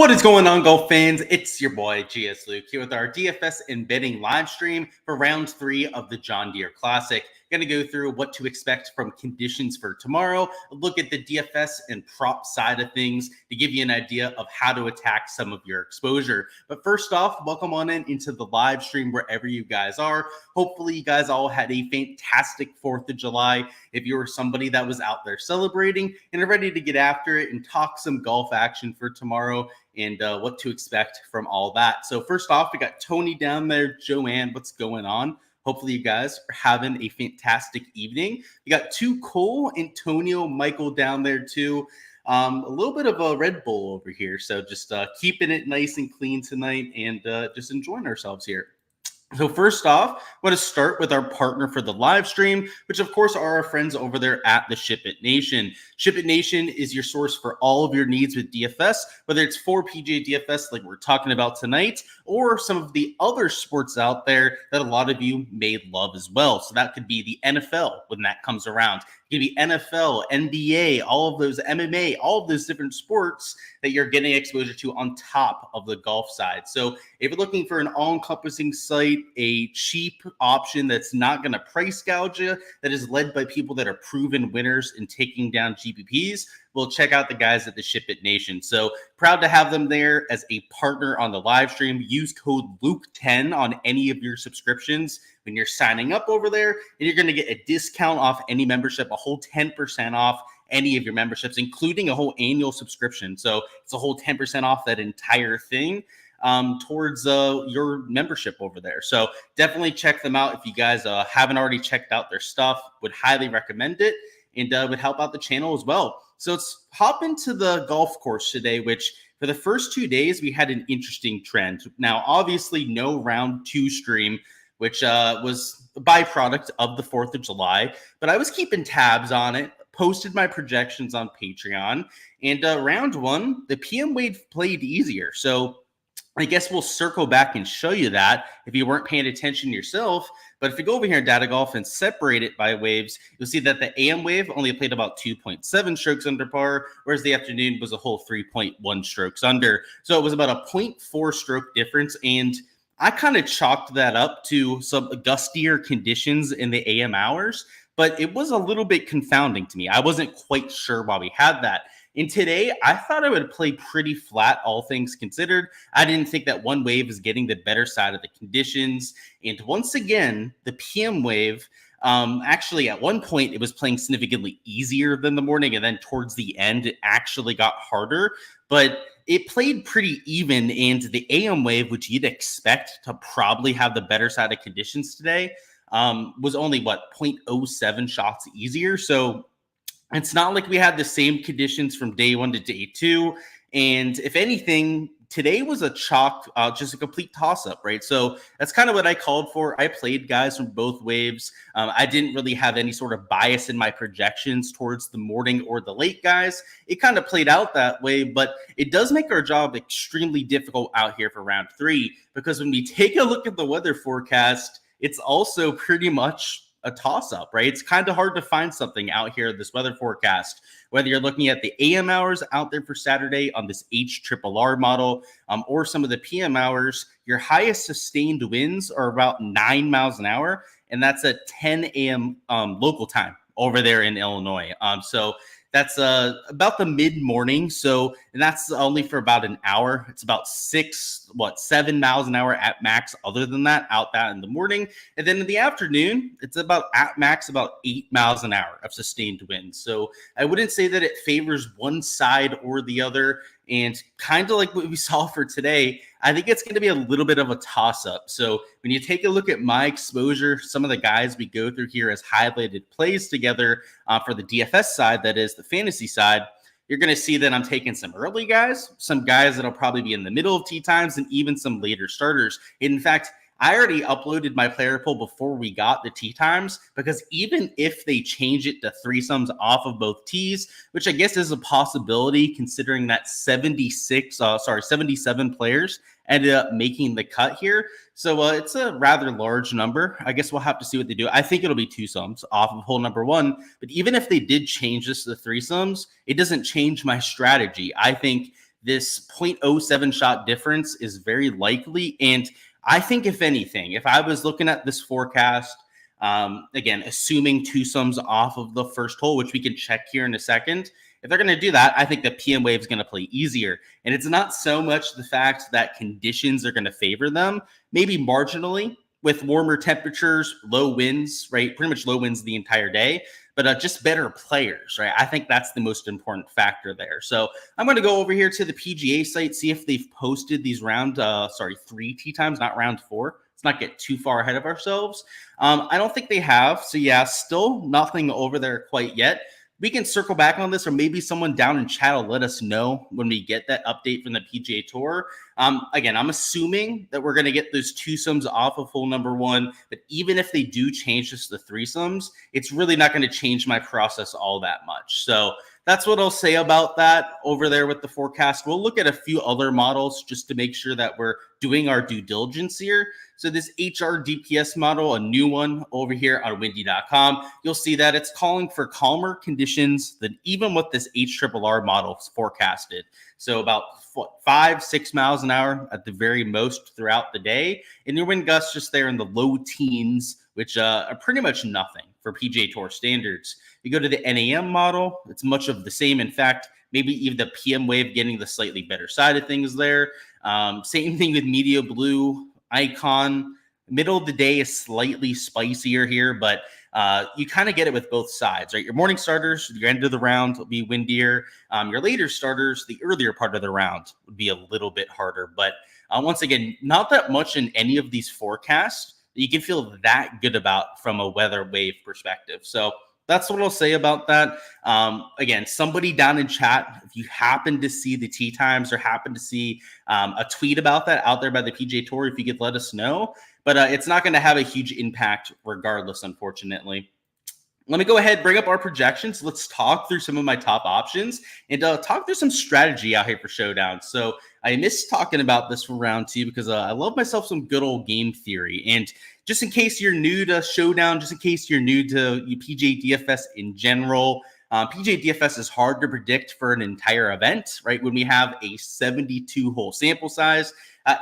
What is going on, golf fans? It's your boy Gsluke here with our DFS and betting live stream for round 3 of the John Deere Classic. Going to go through what to expect from conditions for tomorrow, a look at the DFS and prop side of things to give you an idea of how to attack some of your exposure. But first off, welcome on into the live stream wherever you guys are. Hopefully you guys all had a fantastic 4th of July. If you were somebody that was out there celebrating and are ready to get after it and talk some golf action for tomorrow and what to expect from all that. So first off, we got Tony down there. Joanne, what's going on? Hopefully you guys are having a fantastic evening. We got Too Cole, Antonio, Michael down there too. A little bit of a Red Bull over here. So just keeping it nice and clean tonight and just enjoying ourselves here. So first off, I want to start with our partner for the live stream, which of course are our friends over there at the Ship It Nation. Ship It Nation is your source for all of your needs with DFS, whether it's for PGA DFS like we're talking about tonight, or some of the other sports out there that a lot of you may love as well. So that could be the NFL when that comes around. It could be NFL, NBA, all of those MMA, all of those different sports that you're getting exposure to on top of the golf side. So if you're looking for an all-encompassing site, a cheap option that's not going to price gouge you, that is led by people that are proven winners in taking down GPPs, well, check out the guys at the Ship It Nation. So proud to have them there as a partner on the live stream. Use code LUKE10 on any of your subscriptions when you're signing up over there, and you're going to get a discount off any membership, a whole 10% off any of your memberships, including a whole annual subscription. So it's a whole 10% off that entire thing towards your membership over there. So definitely check them out if you guys haven't already checked out their stuff. Would highly recommend it, and would help out the channel as well. So let's hop into the golf course today, which for the first 2 days, we had an interesting trend. Now, obviously, no round 2 stream, which was a byproduct of the 4th of July, but I was keeping tabs on it, posted my projections on Patreon, and round 1, the PM wave played easier. So I guess we'll circle back and show you that if you weren't paying attention yourself. But if you go over here in Data Golf and separate it by waves, you'll see that the AM wave only played about 2.7 strokes under par, whereas the afternoon was a whole 3.1 strokes under. So it was about a 0.4 stroke difference. And I kind of chalked that up to some gustier conditions in the AM hours, but it was a little bit confounding to me. I wasn't quite sure why we had that. And today, I thought I would play pretty flat, all things considered. I didn't think that one wave was getting the better side of the conditions. And once again, the PM wave, actually at one point, it was playing significantly easier than the morning. And then towards the end, it actually got harder. But it played pretty even. And the AM wave, which you'd expect to probably have the better side of conditions today, was only, 0.07 shots easier. So it's not like we had the same conditions from day 1 to day 2. And if anything, today was a chalk, just a complete toss-up, right? So that's kind of what I called for. I played guys from both waves. I didn't really have any sort of bias in my projections towards the morning or the late guys. It kind of played out that way, but it does make our job extremely difficult out here for round 3, because when we take a look at the weather forecast, it's also pretty much a toss-up, right? It's kind of hard to find something out here, this weather forecast, whether you're looking at the AM hours out there for Saturday on this HRRR model, or some of the PM hours. Your highest sustained winds are about 9 miles an hour, and that's at 10 a.m. Local time over there in Illinois. So that's about the mid-morning. So, and that's only for about an hour. It's about 7 miles an hour at max. Other than that, out that in the morning. And then in the afternoon, it's about at max about 8 miles an hour of sustained winds. So I wouldn't say that it favors one side or the other. And kind of like what we saw for today, I think it's going to be a little bit of a toss-up. So when you take a look at my exposure, some of the guys we go through here as highlighted plays together for the DFS side, that is the fantasy side, you're going to see that I'm taking some early guys, some guys that'll probably be in the middle of tee times, and even some later starters. In fact, I already uploaded my player pool before we got the tee times, because even if they change it to threesomes off of both tees, which I guess is a possibility considering that 77 players ended up making the cut here. So it's a rather large number. I guess we'll have to see what they do. I think it'll be twosomes off of hole number 1. But even if they did change this to threesomes, it doesn't change my strategy. I think this 0.07 shot difference is very likely. And I think, if anything, if I was looking at this forecast, again, assuming two sums off of the first hole, which we can check here in a second, if they're going to do that, I think the PM wave is going to play easier. And it's not so much the fact that conditions are going to favor them, maybe marginally with warmer temperatures, low winds, right? Pretty much low winds the entire day, but just better players, right? I think that's the most important factor there. So I'm going to go over here to the PGA site, see if they've posted these three tee times, not round 4. Let's not get too far ahead of ourselves. I don't think they have. So yeah, still nothing over there quite yet. We can circle back on this, or maybe someone down in chat will let us know when we get that update from the PGA Tour. Again, I'm assuming that we're going to get those two sums off of hole number 1, but even if they do change this to three sums, it's really not going to change my process all that much. So that's what I'll say about that over there with the forecast. We'll look at a few other models just to make sure that we're doing our due diligence here. So this HRDPS model, a new one over here on windy.com, you'll see that it's calling for calmer conditions than even what this HRRR model forecasted. So about 5-6 miles an hour at the very most throughout the day. And your wind gusts just there in the low teens, which are pretty much nothing for PGA Tour standards. You go to the NAM model, it's much of the same. In fact, maybe even the PM wave getting the slightly better side of things there. Same thing with Media Blue, Icon. Middle of the day is slightly spicier here, but you kind of get it with both sides, right? Your morning starters, your end of the round will be windier. Your later starters, the earlier part of the round would be a little bit harder. But once again, not that much in any of these forecasts that you can feel that good about from a weather wave perspective. So that's what I'll say about that. Again, somebody down in chat, if you happen to see the tee times or happen to see a tweet about that out there by the PGA Tour, if you could let us know. But it's not going to have a huge impact regardless, unfortunately. Let me go ahead, bring up our projections. Let's talk through some of my top options and talk through some strategy out here for Showdown. So I missed talking about this for round 2 because I love myself some good old game theory. And just in case you're new to Showdown, just in case you're new to PGA DFS in general, PGA DFS is hard to predict for an entire event, right? When we have a 72-hole sample size,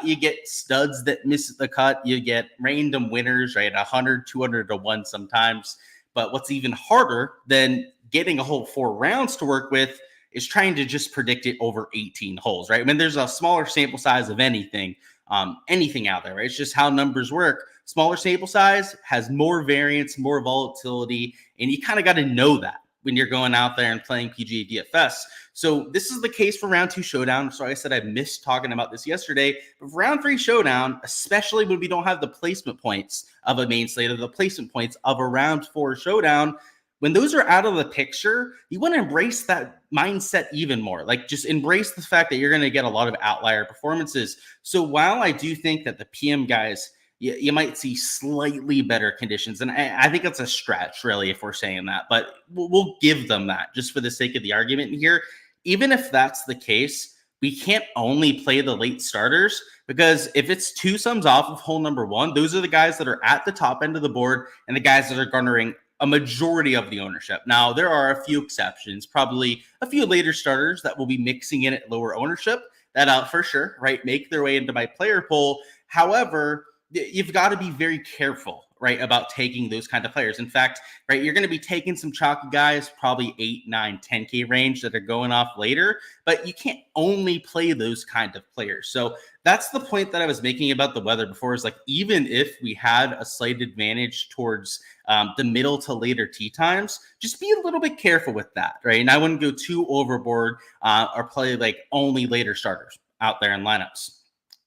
you get studs that miss the cut. You get random winners, right? 100, 200 to 1 sometimes. But what's even harder than getting a whole 4 rounds to work with is trying to just predict it over 18 holes, right? I mean, there's a smaller sample size of anything out there, right? It's just how numbers work. Smaller sample size has more variance, more volatility, and you kind of got to know that when you're going out there and playing PGA DFS. So this is the case for round 2 Showdown. So I said I missed talking about this yesterday, but for round 3 Showdown, especially when we don't have the placement points of a main slate or the placement points of a round 4 Showdown, when those are out of the picture, you want to embrace that mindset even more. Like, just embrace the fact that you're going to get a lot of outlier performances. So while I do think that the PM guys, you might see slightly better conditions. And I think it's a stretch, really, if we're saying that. But we'll give them that just for the sake of the argument here. Even if that's the case, we can't only play the late starters, because if it's 2 sums off of hole number 1, those are the guys that are at the top end of the board and the guys that are garnering a majority of the ownership. Now, there are a few exceptions, probably a few later starters that will be mixing in at lower ownership that for sure, right, make their way into my player pool. However, you've got to be very careful, right, about taking those kind of players. In fact, right, you're going to be taking some chalky guys, probably 8, 9, 10K range that are going off later, but you can't only play those kind of players. So that's the point that I was making about the weather before, is like, even if we had a slight advantage towards the middle to later tee times, just be a little bit careful with that, right? And I wouldn't go too overboard or play like only later starters out there in lineups.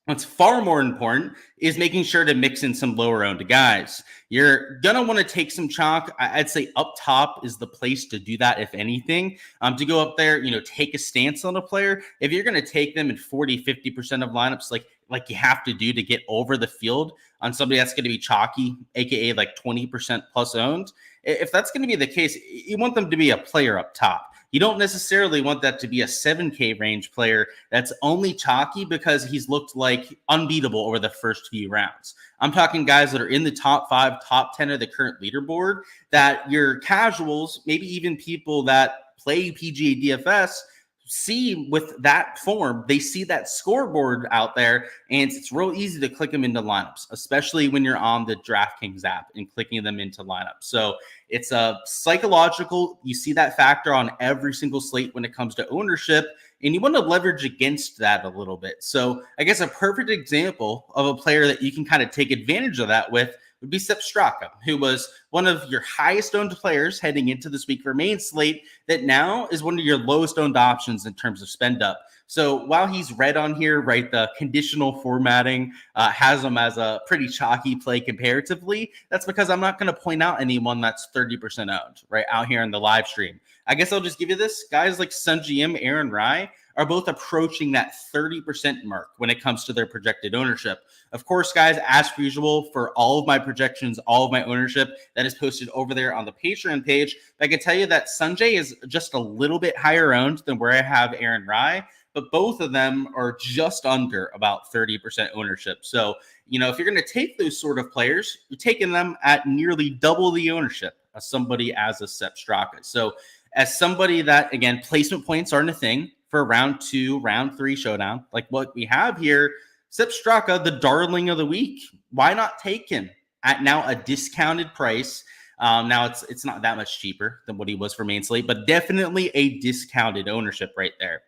What's far more important is making sure to mix in some lower owned guys. You're going to want to take some chalk. I'd say up top is the place to do that, if anything, to go up there, take a stance on a player. If you're going to take them in 40, 50% of lineups, like you have to do to get over the field on somebody that's going to be chalky, AKA like 20% plus owned. If that's going to be the case, you want them to be a player up top. You don't necessarily want that to be a 7K range player that's only chalky because he's looked like unbeatable over the first few rounds. I'm talking guys that are in the top 5, top 10 of the current leaderboard, that your casuals, maybe even people that play PGA DFS, see with that form, they see that scoreboard out there, and it's real easy to click them into lineups, especially when you're on the DraftKings app and clicking them into lineups. So it's a psychological, you see that factor on every single slate when it comes to ownership, and you want to leverage against that a little bit. So I guess a perfect example of a player that you can kind of take advantage of that with would be Sepp Straka, who was one of your highest owned players heading into this week for main slate that now is one of your lowest owned options in terms of spend up. So while he's red on here, right, the conditional formatting has him as a pretty chalky play comparatively. That's because I'm not going to point out anyone that's 30% owned, right, out here in the live stream. I guess I'll just give you this. Guys like Sun GM, Aaron Rye are both approaching that 30% mark when it comes to their projected ownership. Of course, guys, as usual, for all of my projections, all of my ownership, that is posted over there on the Patreon page. But I can tell you that Sanjay is just a little bit higher owned than where I have Aaron Rye, but both of them are just under about 30% ownership. So, you know, if you're going to take those sort of players, you're taking them at nearly double the ownership of somebody as a Sepp Straka. So as somebody that, again, placement points aren't a thing for round 2, round 3 showdown, like what we have here, Sepp Straka, the darling of the week. Why not take him at now a discounted price? Now it's not that much cheaper than what he was for main slate, but definitely a discounted ownership right there.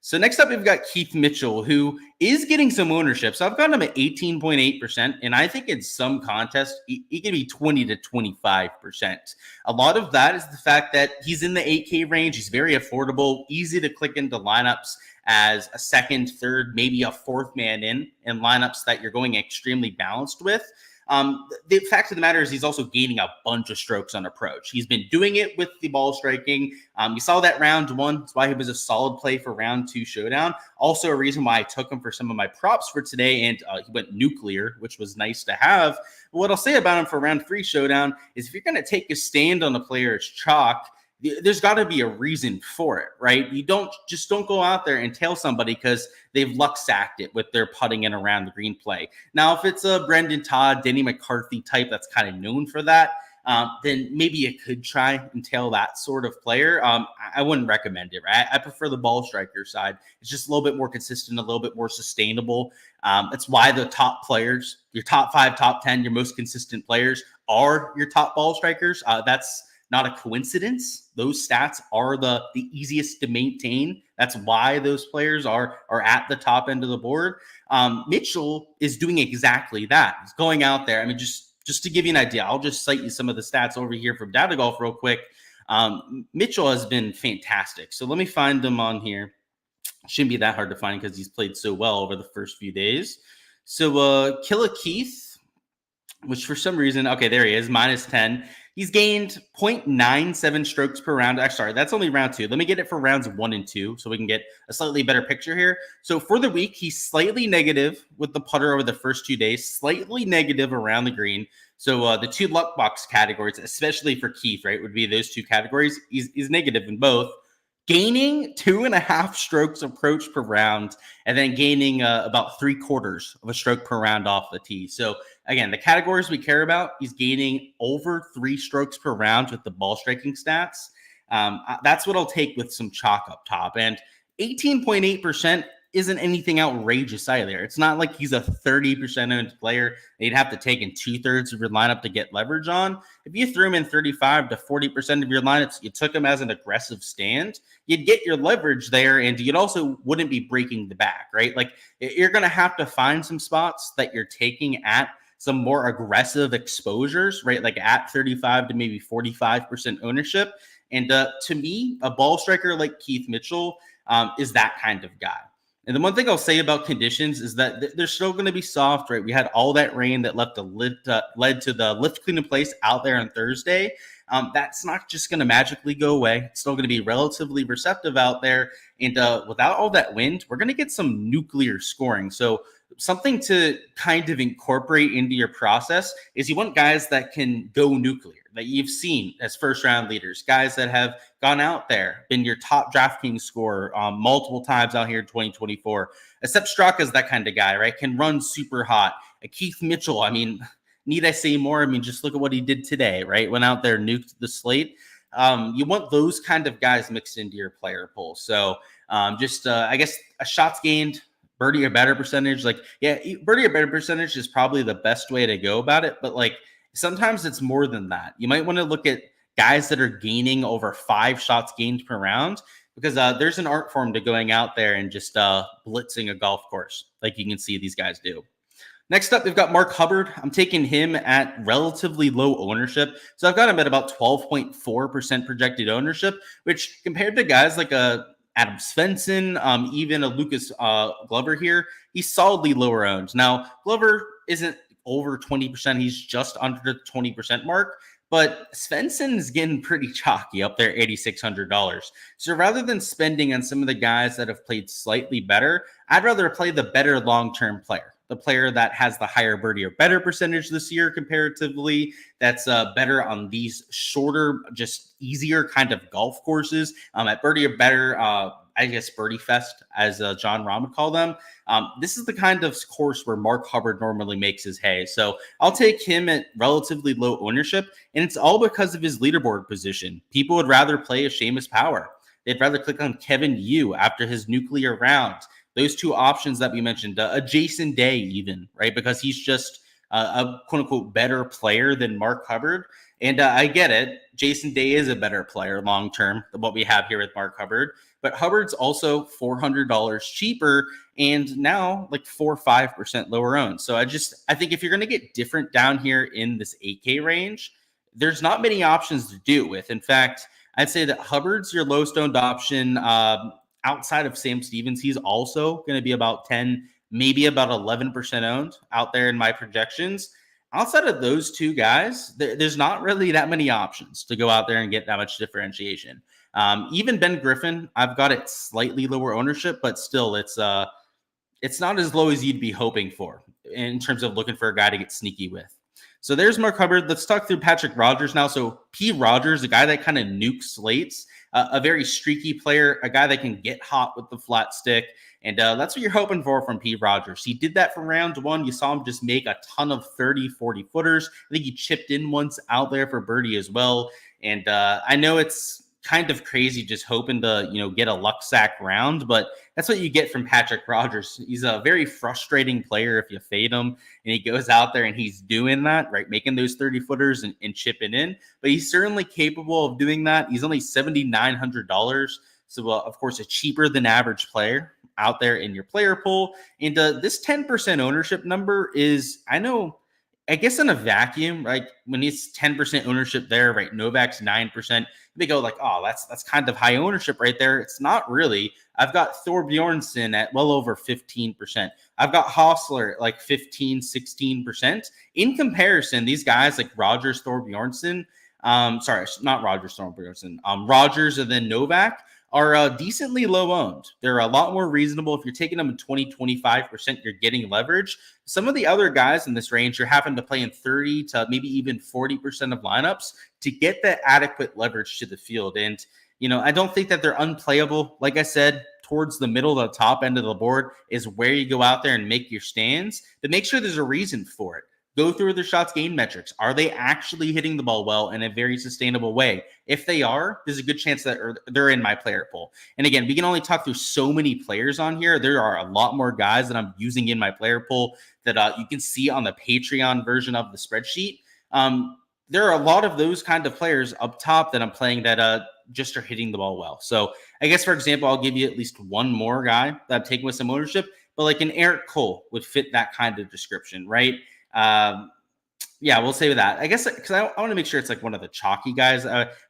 So next up, we've got Keith Mitchell, who is getting some ownership. So I've got him at 18.8%, and I think in some contests, he can be 20 to 25%. A lot of that is the fact that he's in the 8K range. He's very affordable, easy to click into lineups as a second, third, maybe a fourth man in lineups that you're going extremely balanced with. The fact of the matter is he's also gaining a bunch of strokes on approach. He's been doing it with the ball striking. You saw that round 1. That's why he was a solid play for round 2 showdown. Also a reason why I took him for some of my props for today, and he went nuclear, which was nice to have. But what I'll say about him for round 3 showdown is if you're going to take a stand on a player as chalk, there's got to be a reason for it, right? You don't go out there and tail somebody because they've luck sacked it with their putting in around the green play. Now, if it's a Brendan Todd, Denny McCarthy type that's kind of known for that, then maybe you could try and tail that sort of player. I wouldn't recommend it, right? I prefer the ball striker side. It's just a little bit more consistent, a little bit more sustainable. That's why the top players, your top 5, top 10, your most consistent players are your top ball strikers. That's not a coincidence. Those stats are the easiest to maintain. That's why those players are at the top end of the board. Mitchell is doing exactly that. He's going out there. I mean, just to give you an idea, I'll just cite you some of the stats over here from Data Golf real quick. Mitchell has been fantastic. So let me find them on here. Shouldn't be that hard to find because he's played so well over the first few days. So Killa Keith, which for some reason, okay, there he is, minus 10. He's gained 0.97 strokes per round. Actually, sorry, that's only round 2. Let me get it for rounds 1 and 2 so we can get a slightly better picture here. So for the week, he's slightly negative with the putter over the first 2 days, slightly negative around the green. So the 2 luck box categories, especially for Keith, right, would be those 2 categories. He's negative in both. Gaining 2.5 strokes approach per round, and then gaining about 3/4 of a stroke per round off the tee. So again, the categories we care about, he's gaining over 3 strokes per round with the ball striking stats. That's what I'll take with some chalk up top. And 18.8% isn't anything outrageous either. It's not like he's a 30% owned player that you'd have to take in 2/3 of your lineup to get leverage on. If you threw him in 35 to 40% of your lineups, you took him as an aggressive stand, you'd get your leverage there, and you'd also wouldn't be breaking the back, right? Like you're going to have to find some spots that you're taking at some more aggressive exposures, right? Like at 35 to maybe 45% ownership. And to me, a ball striker like Keith Mitchell is that kind of guy. And the one thing I'll say about conditions is that they're still going to be soft, right? We had all that rain that led to the lift clean in place out there on Thursday. That's not just going to magically go away. It's still going to be relatively receptive out there. And without all that wind, we're going to get some nuclear scoring. So something to kind of incorporate into your process is you want guys that can go nuclear, that you've seen as first round leaders, guys that have gone out there, been your top DraftKings scorer multiple times out here in 2024. Sepp Straka is that kind of guy, right? Can run super hot. Keith Mitchell, I mean, need I say more? I mean, just look at what he did today, right? Went out there, nuked the slate. You want those kind of guys mixed into your player pool. So I guess a shots gained, birdie or better percentage. Like, yeah, birdie or better percentage is probably the best way to go about it. But like sometimes it's more than that. You might want to look at guys that are gaining over 5 shots gained per round, because there's an art form to going out there and just blitzing a golf course like you can see these guys do. Next up, we've got Mark Hubbard. I'm taking him at relatively low ownership. So I've got him at about 12.4% projected ownership, which compared to guys like Adam Svensson, even a Lucas Glover here, he's solidly lower owned. Now, Glover isn't over 20%. He's just under the 20% mark. But Svensson is getting pretty chalky up there, $8,600. So rather than spending on some of the guys that have played slightly better, I'd rather play the better long-term player, the player that has the higher birdie or better percentage this year comparatively, that's better on these shorter, just easier kind of golf courses. At birdie or better, I guess Birdie Fest, as John Rahm would call them. This is the kind of course where Mark Hubbard normally makes his hay. So I'll take him at relatively low ownership, and it's all because of his leaderboard position. People would rather play a Seamus Power. They'd rather click on Kevin Yu after his nuclear round. Those two options that we mentioned, a Jason Day even, right? Because he's just a quote-unquote better player than Mark Hubbard. And I get it. Jason Day is a better player long-term than what we have here with Mark Hubbard. But Hubbard's also $400 cheaper and now like 4 or 5% lower owned. So I think if you're going to get different down here in this 8K range, there's not many options to do it with. In fact, I'd say that Hubbard's your lowest owned option. Outside of Sam Stevens, he's also going to be about 10, maybe about 11% owned out there in my projections. Outside of those two guys, there's not really that many options to go out there and get that much differentiation. Even Ben Griffin, I've got it slightly lower ownership, but still it's not as low as you'd be hoping for in terms of looking for a guy to get sneaky with. So there's Mark Hubbard. Let's talk through Patrick Rogers now. So P. Rogers, a guy that kind of nukes slates, a very streaky player, a guy that can get hot with the flat stick. And that's what you're hoping for from P. Rogers. He did that from round one. You saw him just make a ton of 30, 40 footers. I think he chipped in once out there for birdie as well. And I know it's kind of crazy just hoping to, get a luck sack round, but that's what you get from Patrick Rogers. He's a very frustrating player if you fade him, and he goes out there and he's doing that, right? Making those 30 footers and chipping in, but he's certainly capable of doing that. He's only $7,900. So of course, a cheaper than average player out there in your player pool. And this 10% ownership number is, I guess in a vacuum, like when it's 10% ownership there, right? Novak's 9%. They go like, oh, that's kind of high ownership right there. It's not really. I've got Thor Bjornsson at well over 15%. I've got Hostler at like 15, 16%. In comparison, these guys like Rogers, Thor Bjornsson, sorry, not Rogers, Thor Bjornsson, Rogers and then Novak are decently low owned. They're a lot more reasonable. If you're taking them in 20, 25%, you're getting leverage. Some of the other guys in this range, you're having to play in 30 to maybe even 40% of lineups to get that adequate leverage to the field. And, I don't think that they're unplayable. Like I said, towards the middle of the top end of the board is where you go out there and make your stands, but make sure there's a reason for it. Go through their shots gained metrics. Are they actually hitting the ball well in a very sustainable way? If they are, there's a good chance that they're in my player pool. And again, we can only talk through so many players on here. There are a lot more guys that I'm using in my player pool that you can see on the Patreon version of the spreadsheet. There are a lot of those kind of players up top that I'm playing that just are hitting the ball well. So I guess, for example, I'll give you at least one more guy that I'm taking with some ownership, but like an Eric Cole would fit that kind of description, right? Yeah, we'll say that. I guess because I want to make sure it's like one of the chalky guys.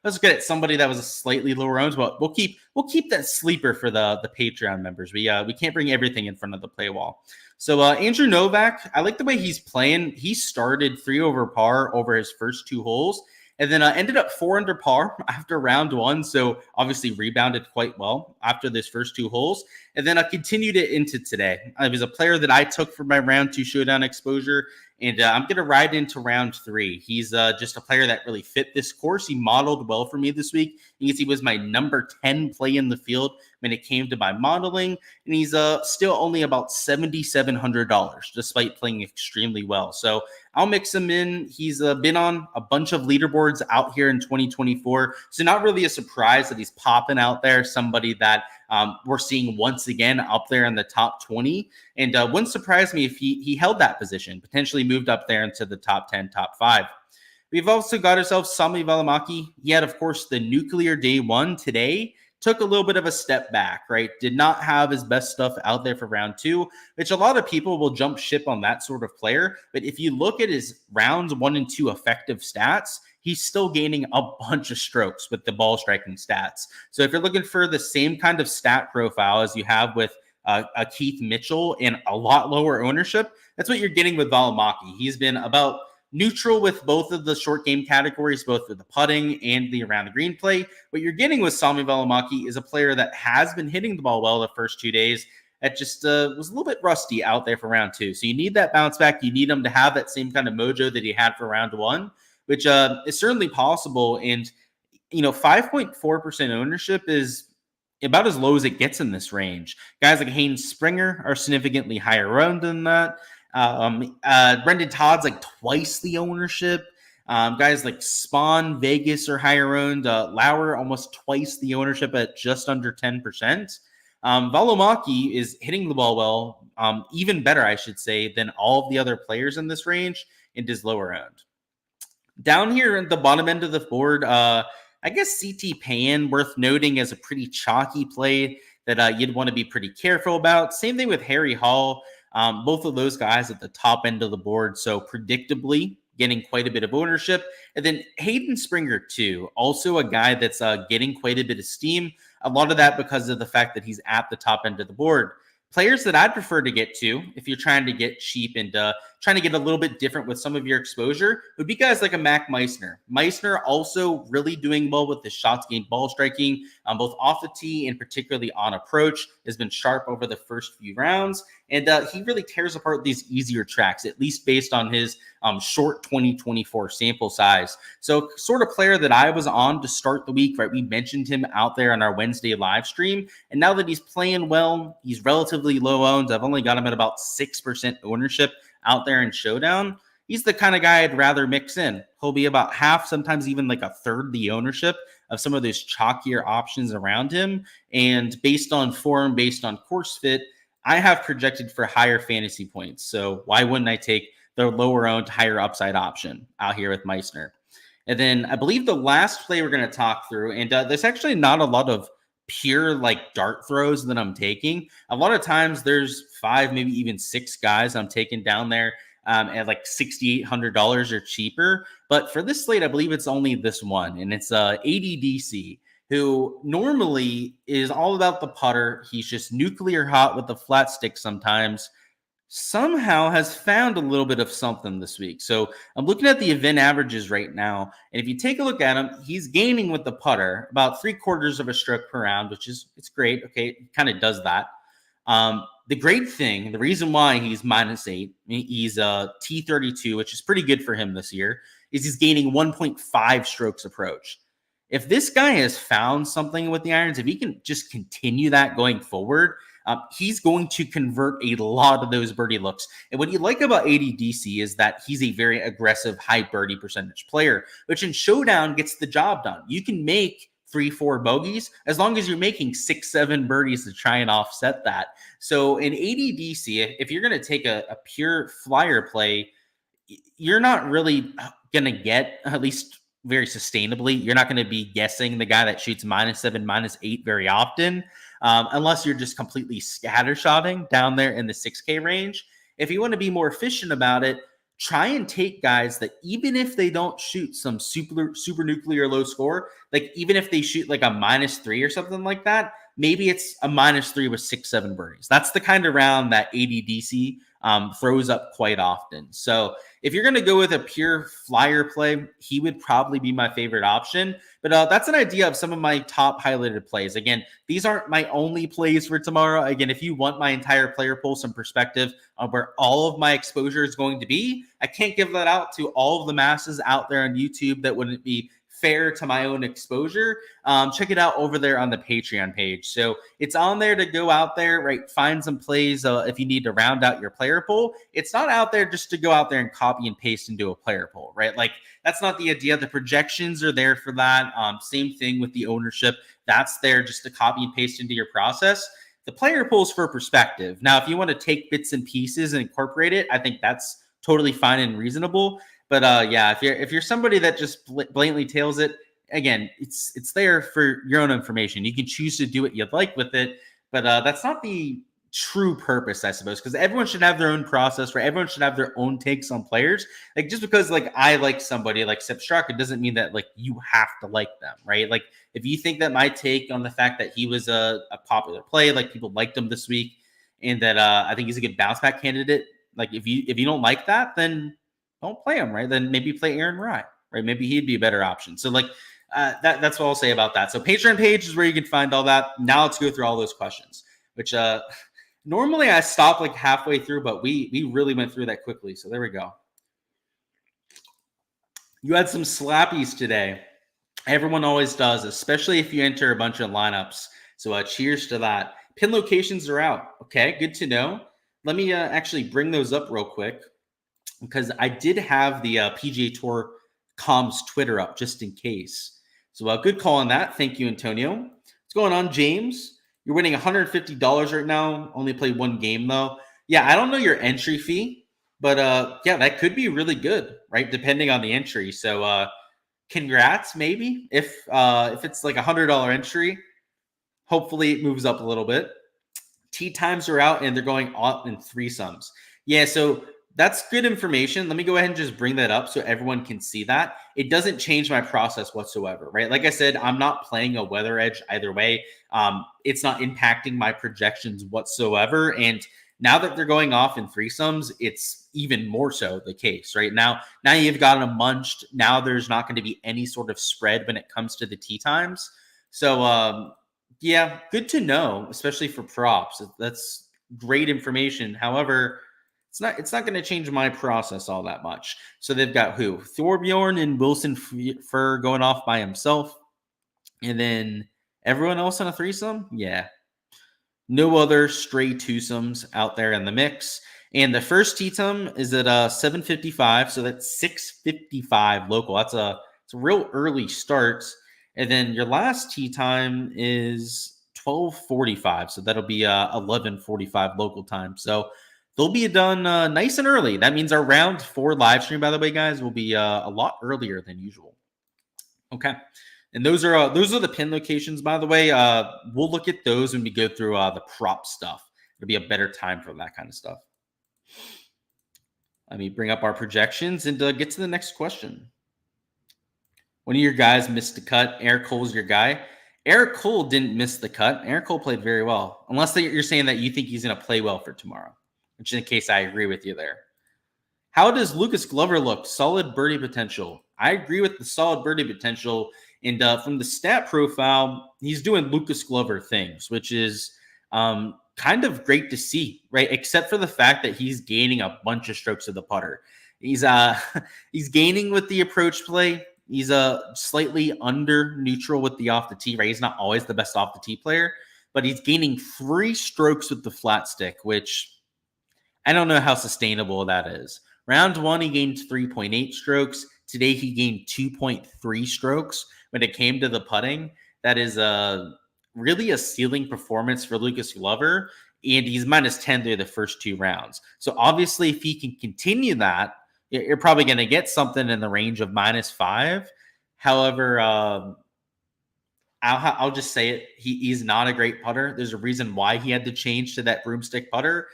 Let's get at somebody that was a slightly lower owned, but we'll keep that sleeper for the Patreon members. We can't bring everything in front of the play wall. So Andrew Novak, I like the way he's playing. He started 3 over par over his first 2 holes, and then ended up 4 under par after round 1. So obviously rebounded quite well after this first 2 holes. And then I continued it into today. It was a player that I took for my round 2 showdown exposure. And I'm going to ride into round 3. He's just a player that really fit this course. He modeled well for me this week. You can see he was my number 10 play in the field when it came to my modeling. And he's still only about $7,700 despite playing extremely well. So I'll mix him in. He's been on a bunch of leaderboards out here in 2024. So not really a surprise that he's popping out there. Somebody that we're seeing once again up there in the top 20. And wouldn't surprise me if he held that position, potentially moved up there into the top 10, top 5. We've also got ourselves Sami Välimäki. He had, of course, the nuclear day 1 today. Took a little bit of a step back, right? Did not have his best stuff out there for round 2, which a lot of people will jump ship on that sort of player. But if you look at his rounds 1 and 2 effective stats, he's still gaining a bunch of strokes with the ball striking stats. So if you're looking for the same kind of stat profile as you have with a Keith Mitchell and a lot lower ownership, that's what you're getting with Välimäki. He's been about neutral with both of the short game categories, both with the putting and the around the green play. What you're getting with Sami Välimäki is a player that has been hitting the ball well the first 2 days. That just was a little bit rusty out there for round 2. So you need that bounce back. You need him to have that same kind of mojo that he had for round 1, which is certainly possible. And, 5.4% ownership is about as low as it gets in this range. Guys like Hayden Springer are significantly higher owned than that. Brendan Todd's like twice the ownership. Guys like Spawn, Vegas are higher owned. Lauer almost twice the ownership at just under 10%. Välimäki is hitting the ball well, even better, I should say, than all of the other players in this range and is lower owned. Down here at the bottom end of the board, I guess CT Pan, worth noting as a pretty chalky play that you'd want to be pretty careful about. Same thing with Harry Hall. Both of those guys at the top end of the board, so predictably getting quite a bit of ownership. And then Hayden Springer, too, also a guy that's getting quite a bit of steam. A lot of that because of the fact that he's at the top end of the board. Players that I'd prefer to get to, if you're trying to get cheap and trying to get a little bit different with some of your exposure, would be guys like a Mac Meissner. Meissner also really doing well with the shots gained ball striking, both off the tee and particularly on approach, has been sharp over the first few rounds. And he really tears apart these easier tracks, at least based on his short 2024 sample size. So sort of player that I was on to start the week, right? We mentioned him out there on our Wednesday live stream. And now that he's playing well, he's relatively low owned. I've only got him at about 6% ownership out there in Showdown. He's the kind of guy I'd rather mix in. He'll be about half, sometimes even like a third the ownership of some of those chalkier options around him. And based on form, based on course fit, I have projected for higher fantasy points. So why wouldn't I take the lower owned, higher upside option out here with Meissner? And then I believe the last play we're going to talk through, and there's actually not a lot of pure like dart throws that I'm taking. A lot of times there's 5, maybe even 6 guys I'm taking down there at like $6,800 or cheaper. But for this slate, I believe it's only this one, and it's ADDC, who normally is all about the putter. He's just nuclear hot with the flat stick sometimes. Somehow has found a little bit of something this week. So I'm looking at the event averages right now. And if you take a look at him, he's gaining with the putter about 3/4 of a stroke per round, which is, it's great. Okay, it kind of does that. The great thing, the reason why he's -8, he's T32, which is pretty good for him this year, is he's gaining 1.5 strokes approach. If this guy has found something with the irons, if he can just continue that going forward, he's going to convert a lot of those birdie looks. And what you like about ADDC is that he's a very aggressive, high birdie percentage player, which in Showdown gets the job done. You can make 3-4 bogeys as long as you're making 6-7 birdies to try and offset that. So in ADDC, if you're going to take a pure flyer play, you're not really going to get, at least very sustainably, you're not going to be guessing the guy that shoots -7, -8 very often, unless you're just completely scattershotting down there in the 6K range. If you want to be more efficient about it, try and take guys that even if they don't shoot some super nuclear low score, like even if they shoot like a -3 or something like that, maybe it's a -3 with 6-7 birdies. That's the kind of round that ADDC throws up quite often. So if you're going to go with a pure flyer play, he would probably be my favorite option. But that's an idea of some of my top highlighted plays. Again, these aren't my only plays for tomorrow. Again, if you want my entire player pool, some perspective on where all of my exposure is going to be, I can't give that out to all of the masses out there on YouTube. That wouldn't be fair to my own exposure. Check it out over there on the Patreon page. So it's on there to go out there, right? Find some plays if you need to round out your player pool. It's not out there just to go out there and copy and paste into a player pool, right? Like that's not the idea. The projections are there for that. Same thing with the ownership. That's there just to copy and paste into your process. The player pool is for perspective. Now, if you want to take bits and pieces and incorporate it, I think that's totally fine and reasonable. But yeah, if you're somebody that just blatantly tails it, again, it's there for your own information. You can choose to do what you'd like with it, but that's not the true purpose, I suppose, because everyone should have their own process, right? Everyone should have their own takes on players. Like just because like I like somebody like Sepp Straka doesn't mean that like you have to like them, right? Like if you think that my take on the fact that he was a popular play, like people liked him this week, and that I think he's a good bounce back candidate. Like if you don't like that, then don't play him, right? Then maybe play Aaron Rye, right? Maybe he'd be a better option. So like that's what I'll say about that. So Patreon page is where you can find all that. Now let's go through all those questions, which normally I stop like halfway through, but we really went through that quickly. So there we go. You had some slappies today. Everyone always does, especially if you enter a bunch of lineups. So cheers to that. Pin locations are out. Okay, good to know. Let me actually bring those up real quick, because I did have the PGA Tour comms Twitter up just in case. So good call on that. Thank you, Antonio. What's going on, James? You're winning $150 right now. Only played one game, though. Yeah, I don't know your entry fee, but yeah, that could be really good, right? Depending on the entry. So congrats, maybe. If it's like $100 entry, hopefully it moves up a little bit. Tee times are out, and they're going out in threesomes. Yeah, so that's good information. Let me go ahead and just bring that up so everyone can see that. It doesn't change my process whatsoever, right? Like I said, I'm not playing a weather edge either way. It's not impacting my projections whatsoever. And now that they're going off in threesomes, it's even more so the case, right? Now you've gotten them munched. Now there's not going to be any sort of spread when it comes to the tee times. So yeah, good to know, especially for props. That's great information. However, it's not going to change my process all that much. So they've got who? Thorbjorn and Wilson Fur going off by himself. And then everyone else on a threesome? Yeah. No other stray twosomes out there in the mix. And the first tee time is at 7:55. So that's 6:55 local. It's a real early start. And then your last tee time is 12:45. So that'll be 11:45 local time. So they'll be done nice and early. That means our round 4 live stream, by the way, guys, will be a lot earlier than usual. Okay. And those are the pin locations, by the way. We'll look at those when we go through the prop stuff. It'll be a better time for that kind of stuff. Let me bring up our projections and get to the next question. One of your guys missed the cut. Eric Cole's your guy. Eric Cole didn't miss the cut. Eric Cole played very well. Unless you're saying that you think he's going to play well for tomorrow. Which in case I agree with you there. How does Lucas Glover look? Solid birdie potential. I agree with the solid birdie potential. And from the stat profile, he's doing Lucas Glover things, which is kind of great to see, right? Except for the fact that he's gaining a bunch of strokes of the putter. He's gaining with the approach play. He's slightly under neutral with the off the tee, right? He's not always the best off the tee player, but he's gaining 3 strokes with the flat stick, which I don't know how sustainable that is. Round 1, he gained 3.8 strokes. Today, he gained 2.3 strokes when it came to the putting. That is really a ceiling performance for Lucas Glover, and he's -10 through the first 2 rounds. So obviously, if he can continue that, you're probably going to get something in the range of -5. However, I'll just say it. He's not a great putter. There's a reason why he had to change to that broomstick putter.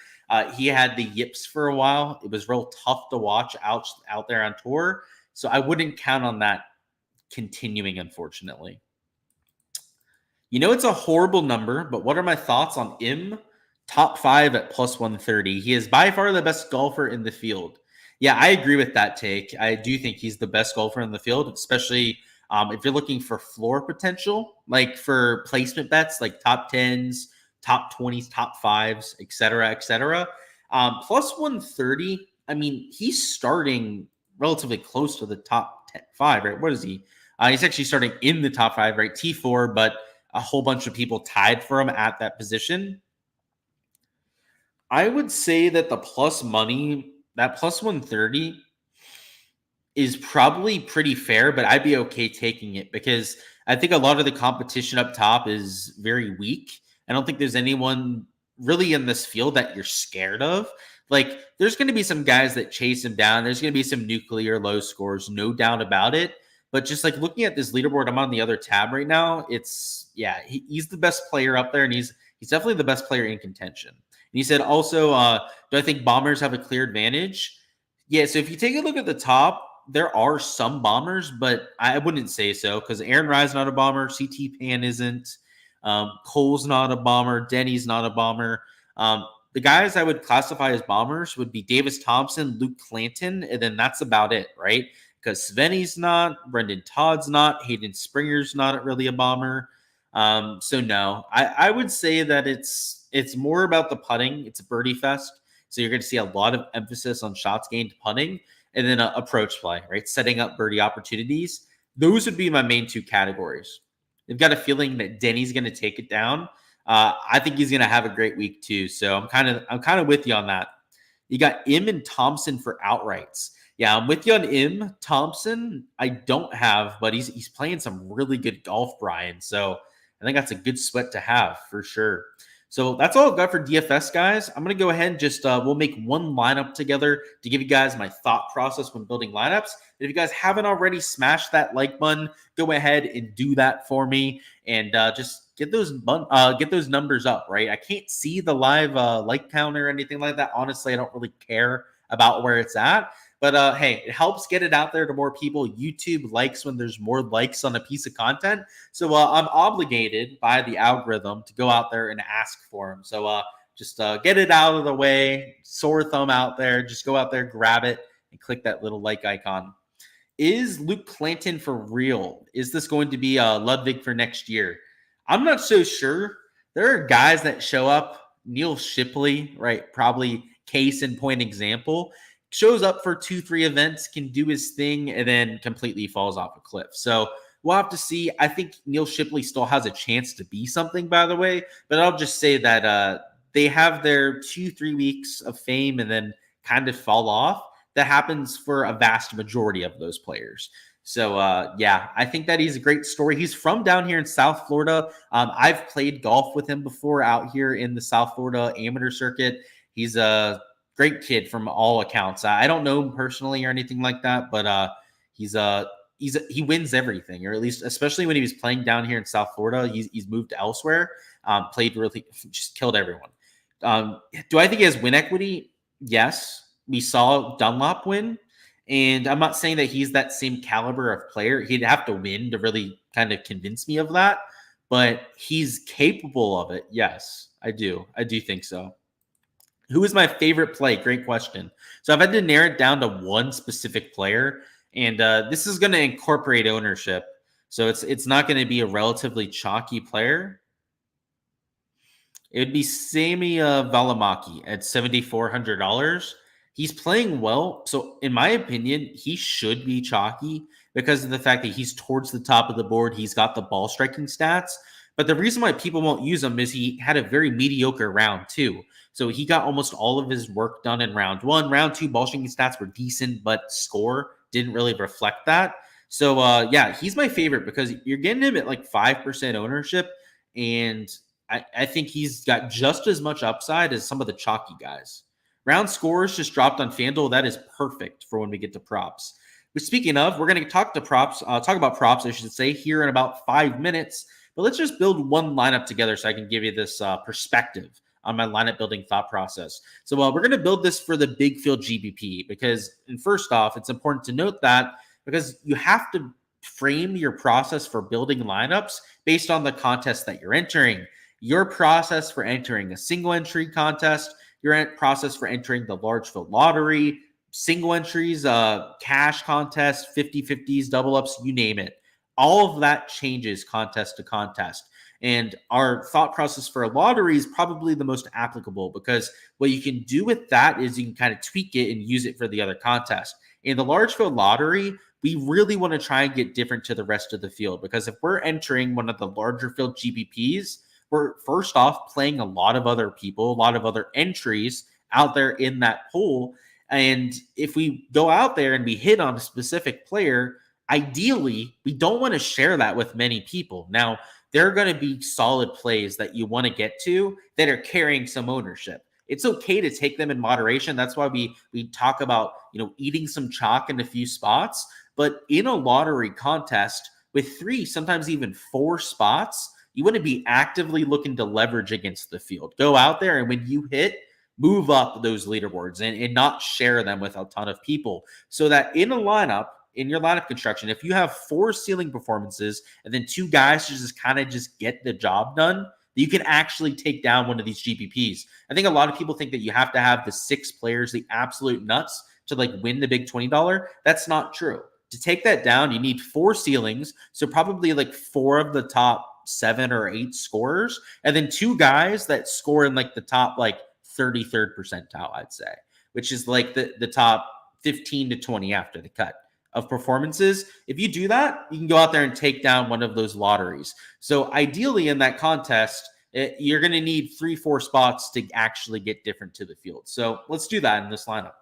He had the yips for a while. It was real tough to watch out there on tour. So I wouldn't count on that continuing, unfortunately. You know, it's a horrible number, but what are my thoughts on him? Top 5 at plus 130. He is by far the best golfer in the field. Yeah, I agree with that take. I do think he's the best golfer in the field, especially if you're looking for floor potential, like for placement bets, like top 10s, top 20s, top 5s, et cetera, et cetera. Plus 130, I mean, he's starting relatively close to the top 10, 5, right? What is he? He's actually starting in the top 5, right? T4, but a whole bunch of people tied for him at that position. I would say that the plus money, that plus 130, is probably pretty fair, but I'd be okay taking it because I think a lot of the competition up top is very weak. I don't think there's anyone really in this field that you're scared of. Like, there's going to be some guys that chase him down. There's going to be some nuclear low scores, no doubt about it. But just like looking at this leaderboard, I'm on the other tab right now. It's he's the best player up there, and he's definitely the best player in contention. And he said also, do I think Bombers have a clear advantage? Yeah. So if you take a look at the top, there are some bombers, but I wouldn't say so because Aaron Rye's not a bomber, CT Pan isn't, Cole's not a bomber, Denny's not a bomber. The guys I would classify as bombers would be Davis Thompson, Luke Clanton, and then that's about it, right? Because Svenny's not, Brendan Todd's not, Hayden Springer's not really a bomber. So no, I would say that it's more about the putting. It's a birdie fest, so you're going to see a lot of emphasis on shots gained putting, and then approach play, right? Setting up birdie opportunities. Those would be my main two categories. I've got a feeling that Denny's going to take it down. I think he's going to have a great week too. So I'm kind of with you on that. You got Im and Thompson for outrights. Yeah, I'm with you on Im. Thompson, I don't have, but he's playing some really good golf, Brian. So I think that's a good sweat to have for sure. So that's all I've got for DFS, guys. I'm going to go ahead and just we'll make one lineup together to give you guys my thought process when building lineups. And if you guys haven't already, smash that like button. Go ahead and do that for me, and just get those numbers up. Right, I can't see the live like count or anything like that. Honestly, I don't really care about where it's at. But hey, it helps get it out there to more people. YouTube likes when there's more likes on a piece of content. So I'm obligated by the algorithm to go out there and ask for them. So just get it out of the way. Sore thumb out there. Just go out there, grab it, and click that little like icon. Is Luke Clanton for real? Is this going to be Ludwig for next year? I'm not so sure. There are guys that show up. Neil Shipley, right? Probably case in point example. Shows up for 2-3 events, can do his thing, and then completely falls off a cliff. So we'll have to see. I think Neil Shipley still has a chance to be something, by the way. But I'll just say that they have their 2-3 weeks of fame and then kind of fall off. That happens for a vast majority of those players. So, yeah, I think that he's a great story. He's from down here in South Florida. I've played golf with him before out here in the South Florida amateur circuit. He's a great kid from all accounts. I don't know him personally or anything like that, but he wins everything, or at least, especially when he was playing down here in South Florida. He's moved elsewhere, played really, just killed everyone. Do I think he has win equity? Yes. We saw Dunlop win, and I'm not saying that he's that same caliber of player. He'd have to win to really kind of convince me of that, but he's capable of it. Yes, I do. I do think so. Who is my favorite play? Great question. So I've had to narrow it down to one specific player, and this is going to incorporate ownership. So it's not going to be a relatively chalky player. It would be Sami Valimaki at $7,400. He's playing well. So in my opinion, he should be chalky because of the fact that he's towards the top of the board. He's got the ball striking stats. But the reason why people won't use him is he had a very mediocre round two. So he got almost all of his work done in round one. Round two, ball striking stats were decent, but score didn't really reflect that. So, yeah, he's my favorite because you're getting him at like 5% ownership. And I think he's got just as much upside as some of the chalky guys. Round scores just dropped on FanDuel. That is perfect for when we get to props. But speaking of, we're going to talk about props, I should say, here in about 5 minutes. But let's just build one lineup together so I can give you this perspective on my lineup building thought process. So we're going to build this for the big field GBP because, and first off, it's important to note that because you have to frame your process for building lineups based on the contest that you're entering. Your process for entering a single entry contest, your process for entering the large field lottery, single entries, cash contest, 50-50s, double ups, you name it. All of that changes contest to contest. And our thought process for a lottery is probably the most applicable, because what you can do with that is you can kind of tweak it and use it for the other contest. In the large field lottery, we really want to try and get different to the rest of the field, because if we're entering one of the larger field GPPs, we're first off playing a lot of other people, a lot of other entries out there in that pool. And if we go out there and we hit on a specific player, ideally, we don't want to share that with many people. Now, there are going to be solid plays that you want to get to that are carrying some ownership. It's okay to take them in moderation. That's why we talk about, eating some chalk in a few spots. But in a lottery contest with 3, sometimes even 4 spots, you want to be actively looking to leverage against the field. Go out there, and when you hit, move up those leaderboards and not share them with a ton of people, so that in a lineup, in your lineup construction, if you have 4 ceiling performances and then 2 guys to just kind of just get the job done, you can actually take down one of these GPPs. I think a lot of people think that you have to have the 6 players, the absolute nuts, to win the big $20. That's not true. To take that down, you need 4 ceilings. So probably 4 of the top 7 or 8 scorers, and then 2 guys that score in the top 33rd percentile, I'd say, which is the top 15 to 20 after the cut of performances. If you do that, you can go out there and take down one of those lotteries. So ideally in that contest, you're going to need 3-4 spots to actually get different to the field. So let's do that in this lineup.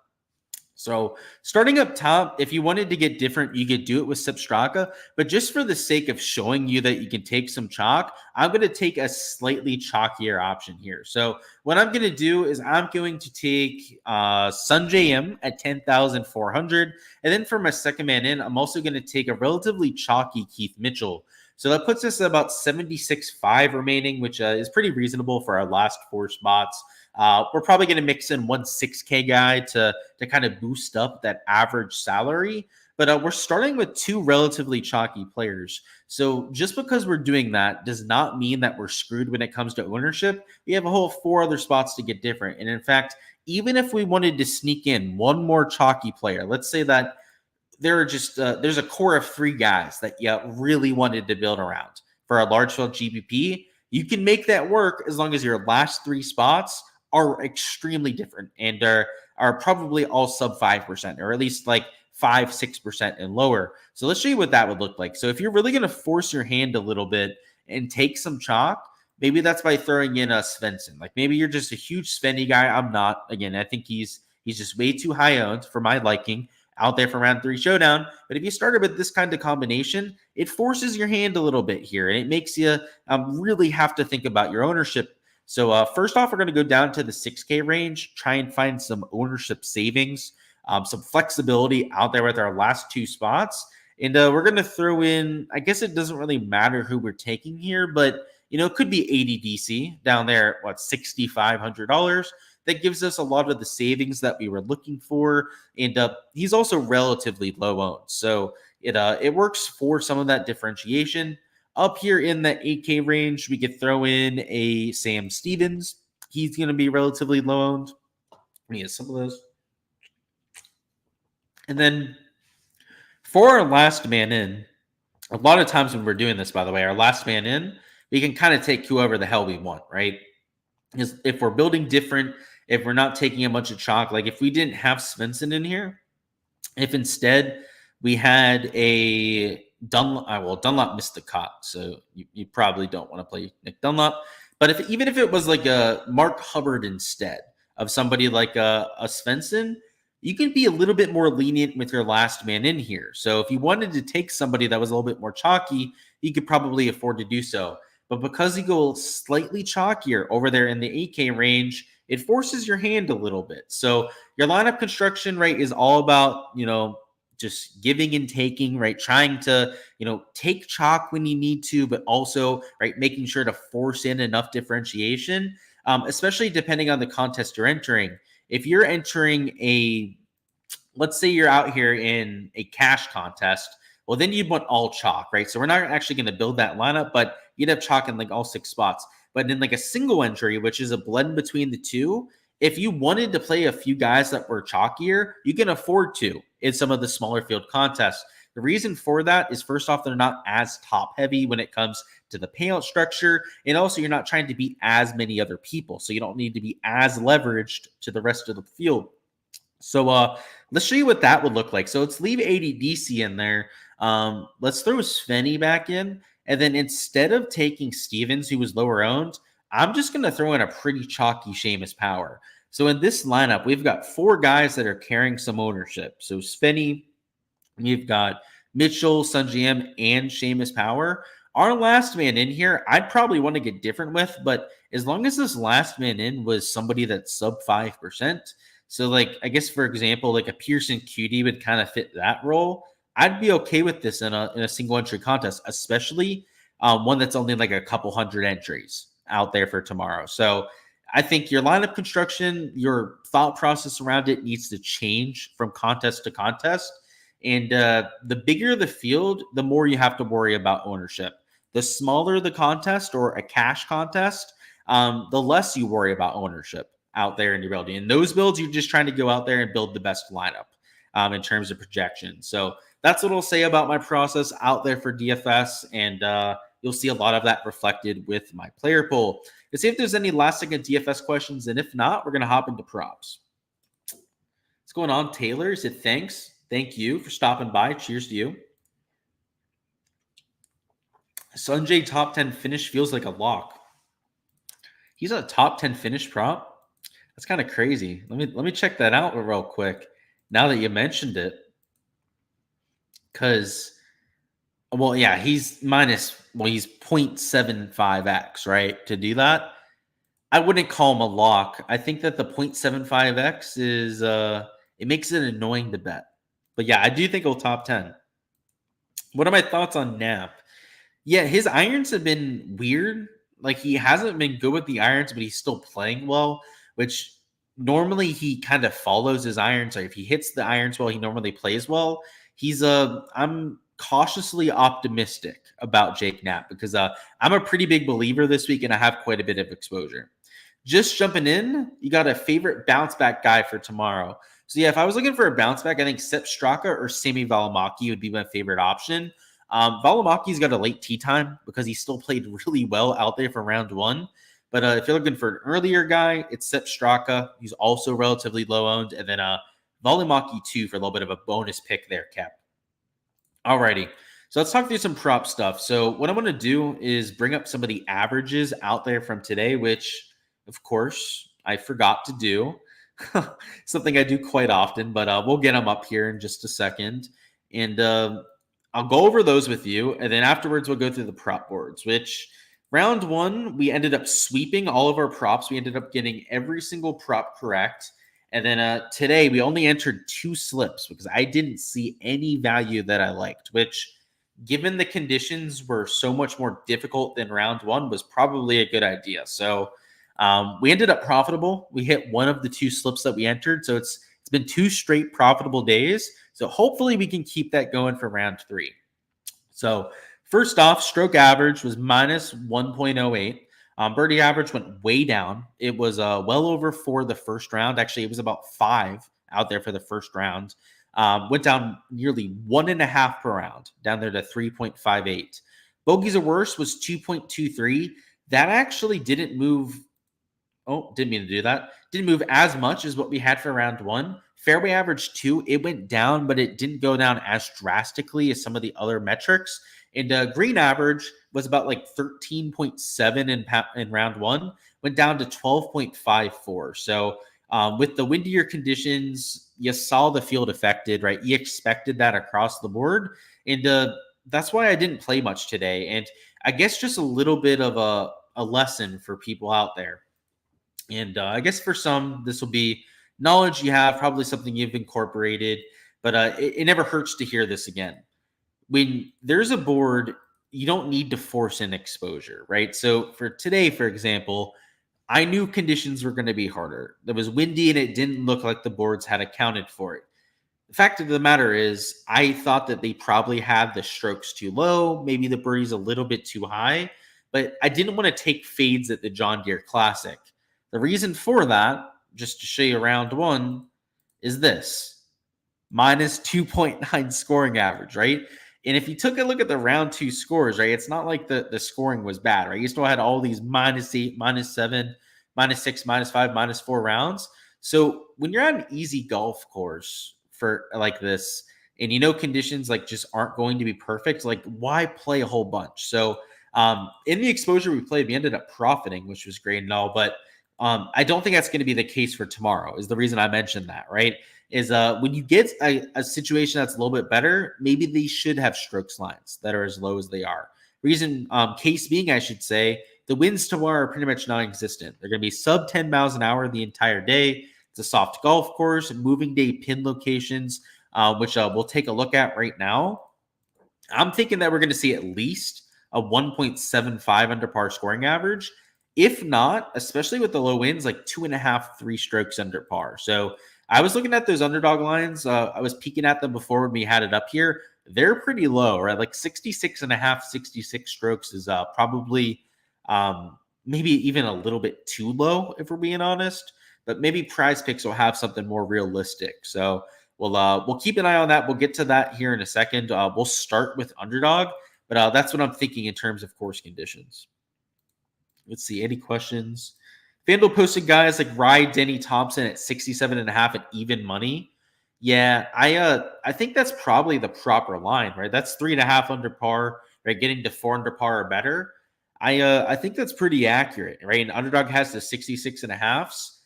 So starting up top, if you wanted to get different, you could do it with Substraka. But just for the sake of showing you that you can take some chalk, I'm going to take a slightly chalkier option here. So what I'm going to do is I'm going to take Sunjay M at 10,400. And then for my second man in, I'm also going to take a relatively chalky Keith Mitchell. So that puts us at about 76.5 remaining, which is pretty reasonable for our last 4 spots. We're probably going to mix in 1 6K guy to kind of boost up that average salary. But we're starting with 2 relatively chalky players. So just because we're doing that does not mean that we're screwed when it comes to ownership. We have a whole 4 other spots to get different. And in fact, even if we wanted to sneak in 1 more chalky player, let's say that there are just there's a core of 3 guys that you really wanted to build around for a large field GPP, you can make that work as long as your last 3 spots are extremely different and are probably all sub 5%, or at least 5-6% and lower. So let's show you what that would look like. So if you're really going to force your hand a little bit and take some chalk, maybe that's by throwing in a Svensson. Maybe you're just a huge Svenny guy. I'm not. Again, I think he's just way too high owned for my liking out there for round 3 showdown. But if you started with this kind of combination, it forces your hand a little bit here, and it makes you really have to think about your ownership. So first off, we're going to go down to the 6K range, try and find some ownership savings, some flexibility out there with our last 2 spots. And we're going to throw in, I guess it doesn't really matter who we're taking here, but it could be ADDC down there at $6,500. That gives us a lot of the savings that we were looking for. And he's also relatively low owned. So it works for some of that differentiation. Up here in the 8K range, we could throw in a Sam Stevens. He's going to be relatively low owned. We have some of those. And then for our last man in, a lot of times when we're doing this, by the way, our last man in, we can kind of take whoever the hell we want, right? Because if we're building different, if we're not taking a bunch of chalk, if we didn't have Svensson in here, if instead we had a Dunlop missed the cut, so you probably don't want to play Nick Dunlop. But even if it was a Mark Hubbard instead of somebody like a Svensson, you can be a little bit more lenient with your last man in here. So if you wanted to take somebody that was a little bit more chalky, you could probably afford to do so. But because you go slightly chalkier over there in the 8K range, it forces your hand a little bit. So your lineup construction, right, is all about, just giving and taking, right? Trying to, take chalk when you need to, but also, right, making sure to force in enough differentiation, especially depending on the contest you're entering. If you're entering let's say you're out here in a cash contest, Well, then you'd want all chalk, right? So we're not actually going to build that lineup, but you'd have chalk in like all 6 spots. But in like a single entry, which is a blend between the two, if you wanted to play a few guys that were chalkier, you can afford to in some of the smaller field contests. The reason for that is, first off, they're not as top heavy when it comes to the payout structure. And also, you're not trying to beat as many other people. So you don't need to be as leveraged to the rest of the field. So let's show you what that would look like. So let's leave ADDC in there. Let's throw Svenny back in. And then instead of taking Stevens, who was lower owned, I'm just going to throw in a pretty chalky Seamus Power. So in this lineup, we've got 4 guys that are carrying some ownership. So Svenny, we've got Mitchell, Sun GM, and Seamus Power. Our last man in here, I'd probably want to get different with, but as long as this last man in was somebody that's sub 5%, so like, I guess, for example, like a Pearson QD would kind of fit that role, I'd be okay with this in a single entry contest, especially one that's only like a couple hundred entries out there for tomorrow. So I think your lineup construction, your thought process around it needs to change from contest to contest. And the bigger the field, the more you have to worry about ownership. The smaller the contest or a cash contest, the less you worry about ownership out there in your building. In those builds, you're just trying to go out there and build the best lineup in terms of projection. So that's what I'll say about my process out there for DFS. And you'll see a lot of that reflected with my player pool. Let's see if there's any last second DFS questions. And if not, we're going to hop into props. What's going on, Taylor? He said, thanks. Thank you for stopping by. Cheers to you. Sanjay top 10 finish feels like a lock. He's a top 10 finish prop. That's kind of crazy. Let me check that out real quick. Now that you mentioned it, because, well, yeah, he's 0.75x, right? To do that, I wouldn't call him a lock. I think that the 0.75x is it makes it annoying to bet. But yeah, I do think he'll top 10. What are my thoughts on Knapp? Yeah, his irons have been weird. Like, he hasn't been good with the irons, but he's still playing well, which normally he kind of follows his irons. Or if he hits the irons well, he normally plays well. I'm cautiously optimistic about Jake Knapp because I'm a pretty big believer this week and I have quite a bit of exposure. Just jumping in, you got a favorite bounce back guy for tomorrow. So yeah, if I was looking for a bounce back, I think Sepp Straka or Sami Valimaki would be my favorite option. Valimaki's got a late tee time because he still played really well out there for round 1. But if you're looking for an earlier guy, it's Sepp Straka. He's also relatively low owned. And then Valimaki 2 for a little bit of a bonus pick there, Cap. Alrighty. So let's talk through some prop stuff. So what I'm going to do is bring up some of the averages out there from today, which, of course, I forgot to do. Something I do quite often, but we'll get them up here in just a second. And I'll go over those with you. And then afterwards, we'll go through the prop boards, which round 1, we ended up sweeping all of our props. We ended up getting every single prop correct. And then today, we only entered 2 slips because I didn't see any value that I liked, which, given the conditions were so much more difficult than round 1, was probably a good idea. So we ended up profitable. We hit one of the 2 slips that we entered. So it's been 2 straight profitable days. So hopefully we can keep that going for round 3. So first off, stroke average was minus 1.08. Birdie average went way down. It was well over 4 the first round. Actually, it was about 5 out there for the first round. Went down nearly 1.5 per round, down there to 3.58. Bogeys or worse was 2.23. That actually didn't move. Oh, didn't mean to do that. Didn't move as much as what we had for round 1. Fairway average 2, it went down, but it didn't go down as drastically as some of the other metrics. And green average was about like 13.7 in round 1, went down to 12.54. So with the windier conditions, you saw the field affected, right? You expected that across the board. And that's why I didn't play much today. And I guess just a little bit of a lesson for people out there. And I guess for some, this will be knowledge you have, probably something you've incorporated, but it never hurts to hear this again. When there's a board, you don't need to force an exposure, right? So for today, for example, I knew conditions were going to be harder. It was windy and it didn't look like the boards had accounted for it. The fact of the matter is, I thought that they probably had the strokes too low, maybe the birdies a little bit too high, but I didn't want to take fades at the John Deere Classic. The reason for that, just to show you round one, is this minus 2.9 scoring average, right? And if you took a look at the round two scores, right, it's not like the scoring was bad, right? You still had all these -8, -7, -6, -5, -4 rounds. So when you're on an easy golf course for like this, and conditions like just aren't going to be perfect, like why play a whole bunch? So in the exposure we played, we ended up profiting, which was great and all, but I don't think that's going to be the case for tomorrow, is the reason I mentioned that, right? Is when you get a situation that's a little bit better, maybe they should have strokes lines that are as low as they are. Reason, case being, I should say, the winds tomorrow are pretty much non-existent. They're going to be sub 10 miles an hour the entire day. It's a soft golf course, moving day pin locations, which we'll take a look at right now. I'm thinking that we're going to see at least a 1.75 under par scoring average. If not, especially with the low winds, like 2.5, 3 strokes under par. So I was looking at those underdog lines. I was peeking at them before when we had it up here. They're pretty low, right? Like 66.5, 66 strokes is probably maybe even a little bit too low, if we're being honest. But maybe Prize Picks will have something more realistic. So we'll keep an eye on that. We'll get to that here in a second. We'll start with underdog, but that's what I'm thinking in terms of course conditions. Let's see, any questions? FanDuel posted guys like Rye Denny Thompson at 67.5 at even money. Yeah, I think that's probably the proper line, right? That's 3.5 under par, right? Getting to 4 under par or better. I think that's pretty accurate, right? And Underdog has the 66.5s.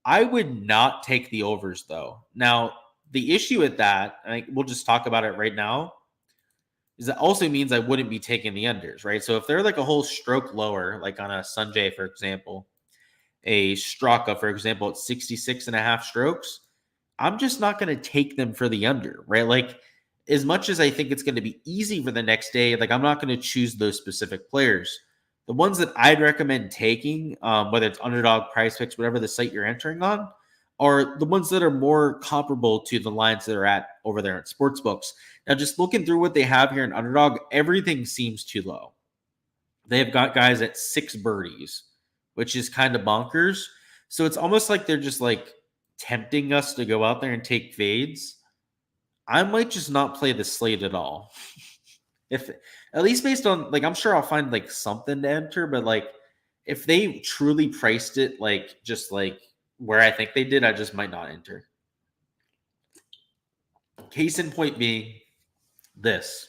I would not take the overs though. Now, the issue with that, I think we'll just talk about it right now, is that also means I wouldn't be taking the unders, right? So if they're like a whole stroke lower, like on a Sanjay, for example, a Straka, for example, at 66.5 strokes, I'm just not going to take them for the under, right? Like, as much as I think it's going to be easy for the next day, like I'm not going to choose those specific players. The ones that I'd recommend taking, whether it's Underdog, Price Picks, whatever the site you're entering on, are the ones that are more comparable to the lines that are at over there at sportsbooks. Now, just looking through what they have here in Underdog, everything seems too low. They have got guys at 6 birdies, which is kind of bonkers. So it's almost like they're just like tempting us to go out there and take fades. I might just not play the slate at all. If at least based on like, I'm sure I'll find like something to enter, but like if they truly priced it like just like where I think they did, I just might not enter. Case in point being this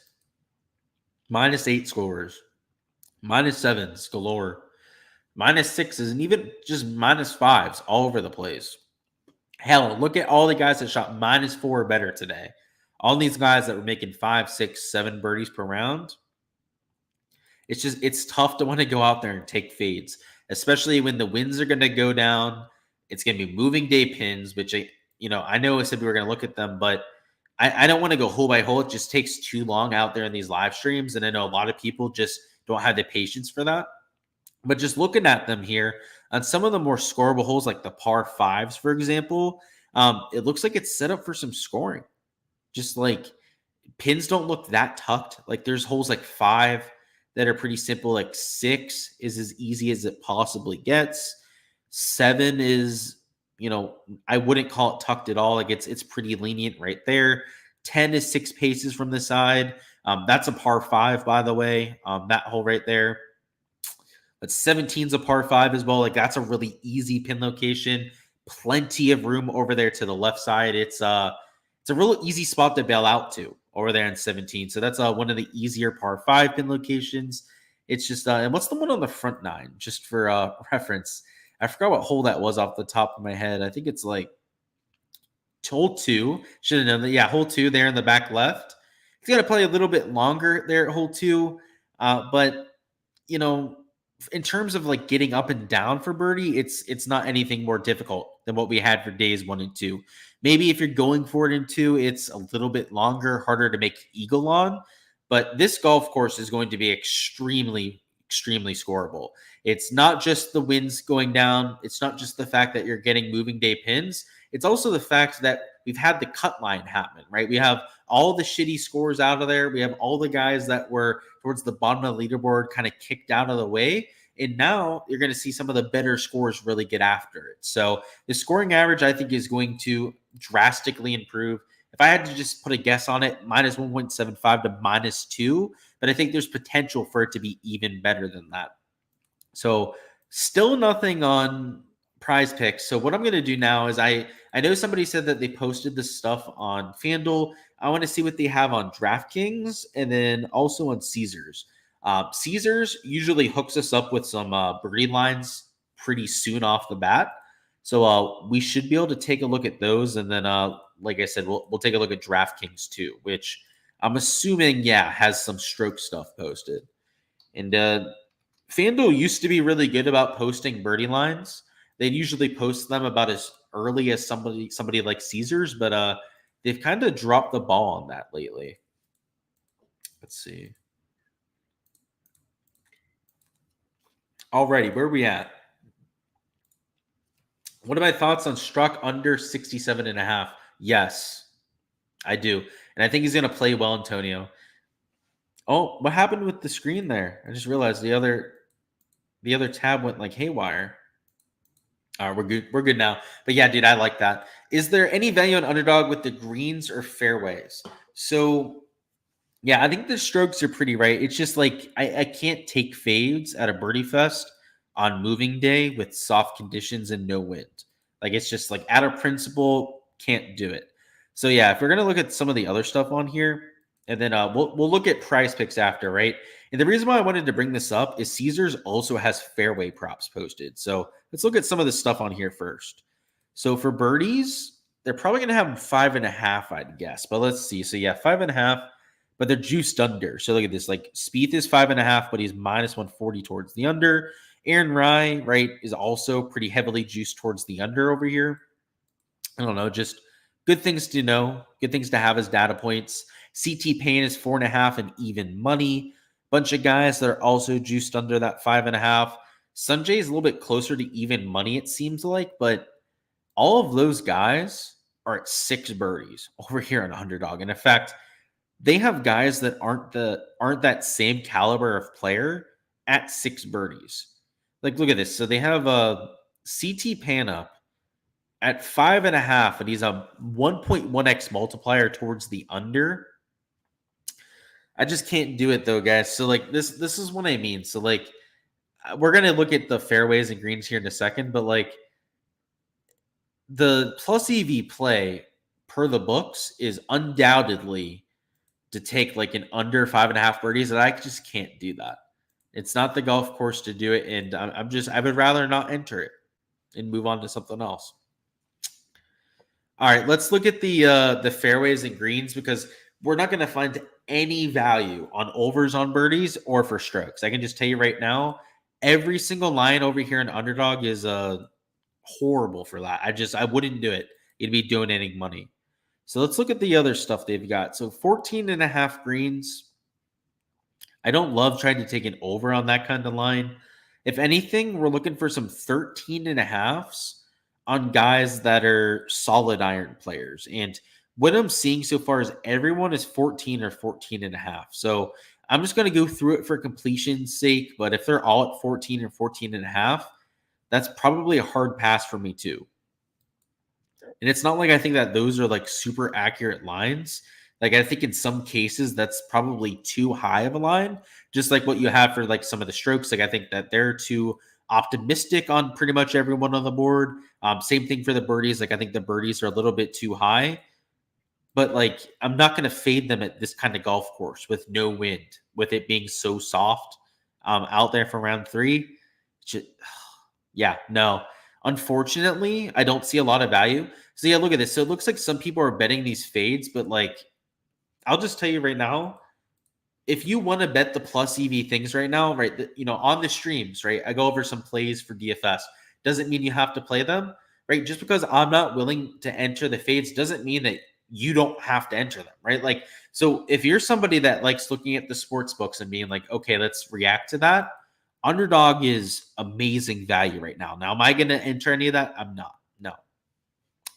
-8 scores, -7s galore, -6s, and even just -5s all over the place. Hell, look at all the guys that shot -4 or better today. All these guys that were making 5, 6, 7 birdies per round. It's tough to want to go out there and take fades, especially when the winds are going to go down. It's going to be moving day pins, which I know I said we were going to look at them, but I don't want to go hole by hole. It just takes too long out there in these live streams, and I know a lot of people just don't have the patience for that. But just looking at them here on some of the more scoreable holes, like the par 5s, for example, it looks like it's set up for some scoring. Just like pins don't look that tucked. Like there's holes like 5 that are pretty simple. Like 6 is as easy as it possibly gets. 7 is, I wouldn't call it tucked at all. Like it's pretty lenient right there. 10 is 6 paces from the side. That's a par 5, by the way. That hole right there. But 17 is a par 5 as well. Like that's a really easy pin location. Plenty of room over there to the left side. It's a real easy spot to bail out to over there in 17. So that's one of the easier par 5 pin locations. It's just, and what's the one on the front 9? Just for reference, I forgot what hole that was off the top of my head. I think it's like hole 2. Should have known that. Yeah, hole 2 there in the back left. He's got to play a little bit longer there at hole 2. But, in terms of like getting up and down for birdie, it's not anything more difficult than what we had for days 1 and 2. Maybe if you're going for it in 2, it's a little bit longer, harder to make eagle on. But this golf course is going to be extremely, extremely scoreable. It's not just the winds going down. It's not just the fact that you're getting moving day pins. It's also the fact that we've had the cut line happen, right? We have all the shitty scores out of there. We have all the guys that were towards the bottom of the leaderboard kind of kicked out of the way. And now you're going to see some of the better scores really get after it. So the scoring average, I think, is going to drastically improve. If I had to just put a guess on it, minus 1.75 to -2, but I think there's potential for it to be even better than that. So still nothing on Prize Picks. So what I'm going to do now is I know somebody said that they posted this stuff on FanDuel. I want to see what they have on DraftKings and then also on Caesars. Caesars usually hooks us up with some birdie lines pretty soon off the bat. So we should be able to take a look at those. And then, like I said, we'll take a look at DraftKings too, which I'm assuming, has some stroke stuff posted. And FanDuel used to be really good about posting birdie lines. They'd usually post them about as early as somebody like Caesars, but they've kind of dropped the ball on that lately. Let's see. Alrighty, where are we at? What are my thoughts on Struck under 67.5? Yes, I do. And I think he's going to play well, Antonio. Oh, what happened with the screen there? I just realized the other tab went like haywire. All right, we're good. We're good now. But yeah, dude, I like that. Is there any value on Underdog with the greens or fairways? So yeah, I think the strokes are pretty right. It's just like I can't take fades at a birdie fest on moving day with soft conditions and no wind. Like it's just like out of principle, can't do it. So yeah, if we're gonna look at some of the other stuff on here, and then we'll look at Prize Picks after, right? And the reason why I wanted to bring this up is Caesars also has fairway props posted. So let's look at some of the stuff on here first. So for birdies, they're probably gonna have 5.5, I'd guess. But let's see. So yeah, 5.5. But they're juiced under. So look at this. Like Spieth is 5.5, but he's minus 140 towards the under. Aaron Rye, right, is also pretty heavily juiced towards the under over here. I don't know, just good things to know, good things to have as data points. CT Payne is 4.5 and even money. Bunch of guys that are also juiced under that 5.5. Sanjay is a little bit closer to even money, it seems like, but all of those guys are at 6 birdies over here on Underdog. And in fact, they have guys that aren't that same caliber of player at 6 birdies. Like, look at this. So they have a CT Pan up at 5.5, and he's a 1.1x multiplier towards the under. I just can't do it though, guys. So like this is what I mean. So like we're gonna look at the fairways and greens here in a second, but like the plus EV play per the books is undoubtedly to take like an under 5.5 birdies, and I just can't do that. It's not the golf course to do it, and I would rather not enter it and move on to something else. All right, let's look at the fairways and greens because we're not going to find any value on overs on birdies or for strokes. I can just tell you right now, every single line over here in Underdog is horrible for that. I wouldn't do it. You'd be donating money. So let's look at the other stuff they've got. So 14.5 greens. I don't love trying to take an over on that kind of line. If anything, we're looking for some 13.5s on guys that are solid iron players. And what I'm seeing so far is everyone is 14 or 14.5. So I'm just going to go through it for completion's sake. But if they're all at 14 or 14.5, that's probably a hard pass for me too. And it's not like I think that those are like super accurate lines. Like I think in some cases that's probably too high of a line, just like what you have for like some of the strokes. Like I think that they're too optimistic on pretty much everyone on the board. Same thing for the birdies. Like I think the birdies are a little bit too high, but like I'm not going to fade them at this kind of golf course with no wind, with it being so soft out there for round 3. Yeah, no. Unfortunately, I don't see a lot of value. So yeah, look at this. So it looks like some people are betting these fades, but like, I'll just tell you right now, if you want to bet the plus EV things right now, right, on the streams, right, I go over some plays for DFS. Doesn't mean you have to play them, right? Just because I'm not willing to enter the fades doesn't mean that you don't have to enter them, right? Like, so if you're somebody that likes looking at the sports books and being like, okay, let's react to that, Underdog is amazing value right now. Now, am I going to enter any of that? I'm not. No.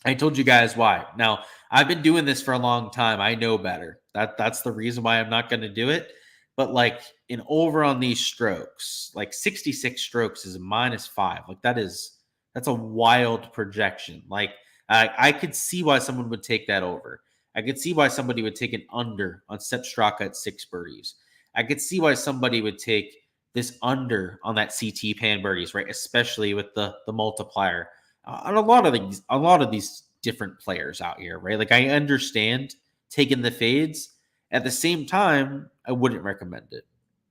I told you guys why. Now, I've been doing this for a long time. I know better. That's the reason why I'm not going to do it. But like in over on these strokes, like 66 strokes is a -5. Like that's a wild projection. Like I could see why someone would take that over. I could see why somebody would take an under on Sepp Straka at 6 birdies. I could see why somebody would take this under on that CT Pan birdies, right? Especially with the multiplier on a lot of these different players out here, right? Like I understand taking the fades. At the same time, I wouldn't recommend it.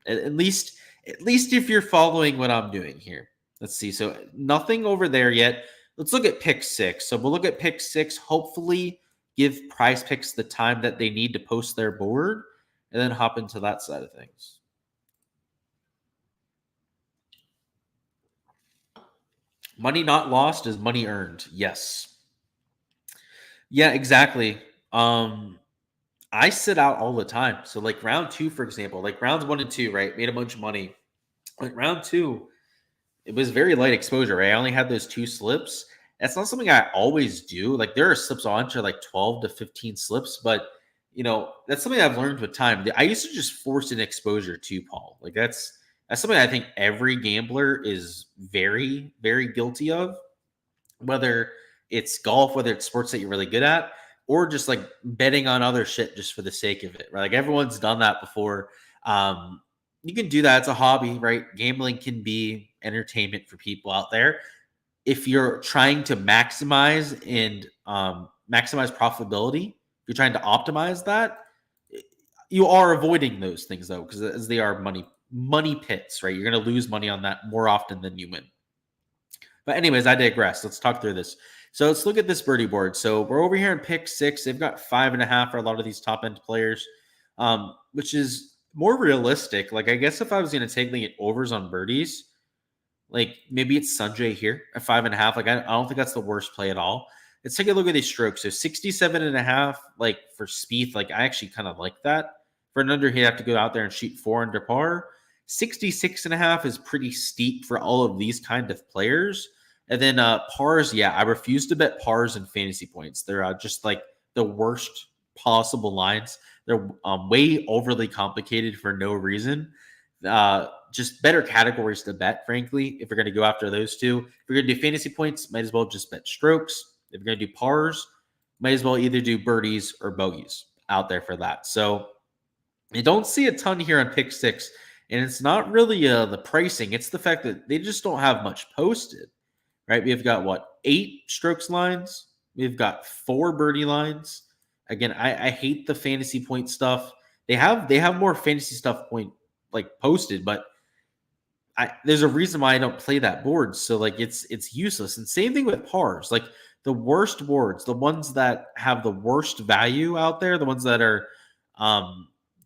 At least if you're following what I'm doing here. Let's see. So nothing over there yet. Let's look at pick six. So we'll look at pick six. Hopefully, give Prize Picks the time that they need to post their board, and then hop into that side of things. Money not lost is money earned. Yes. Yeah, exactly. I sit out all the time. So like round two, for example, like rounds 1 and 2, right? Made a bunch of money. Like round two, it was very light exposure, right? I only had those 2 slips. That's not something I always do. Like there are slips on enter like 12 to 15 slips, but that's something I've learned with time. I used to just force an exposure to Paul. Like that's something I think every gambler is very, very guilty of, whether it's golf, whether it's sports that you're really good at, or just like betting on other shit just for the sake of it, right? Like everyone's done that before. You can do that. It's a hobby, right? Gambling can be entertainment for people out there. If you're trying to maximize and maximize profitability, if you're trying to optimize that, you are avoiding those things though, because as they are money pits, right? You're going to lose money on that more often than you win. But anyways, I digress. Let's talk through this. So let's look at this birdie board. So we're over here in pick six. They've got 5.5 for a lot of these top end players, which is more realistic. Like I guess if I was going to take the overs on birdies, like maybe it's Sanjay here at 5.5. Like I don't think that's the worst play at all. Let's take a look at these strokes. So 67.5, like for Spieth, like I actually kind of like that. For an under, he'd have to go out there and shoot 4 under par. 66.5 is pretty steep for all of these kind of players. And then pars, yeah, I refuse to bet pars and fantasy points. They're just like the worst possible lines. They're way overly complicated for no reason. Just better categories to bet, frankly, if you're going to go after those two. If you're going to do fantasy points, might as well just bet strokes. If you're going to do pars, might as well either do birdies or bogeys out there for that. So you don't see a ton here on pick six. And it's not really the pricing. It's the fact that they just don't have much posted, right? We've got, 8 strokes lines? We've got 4 birdie lines. Again, I hate the fantasy point stuff. They have more fantasy stuff posted, but there's a reason why I don't play that board. So like it's useless. And same thing with pars. Like the worst boards, the ones that have the worst value out there, the ones that are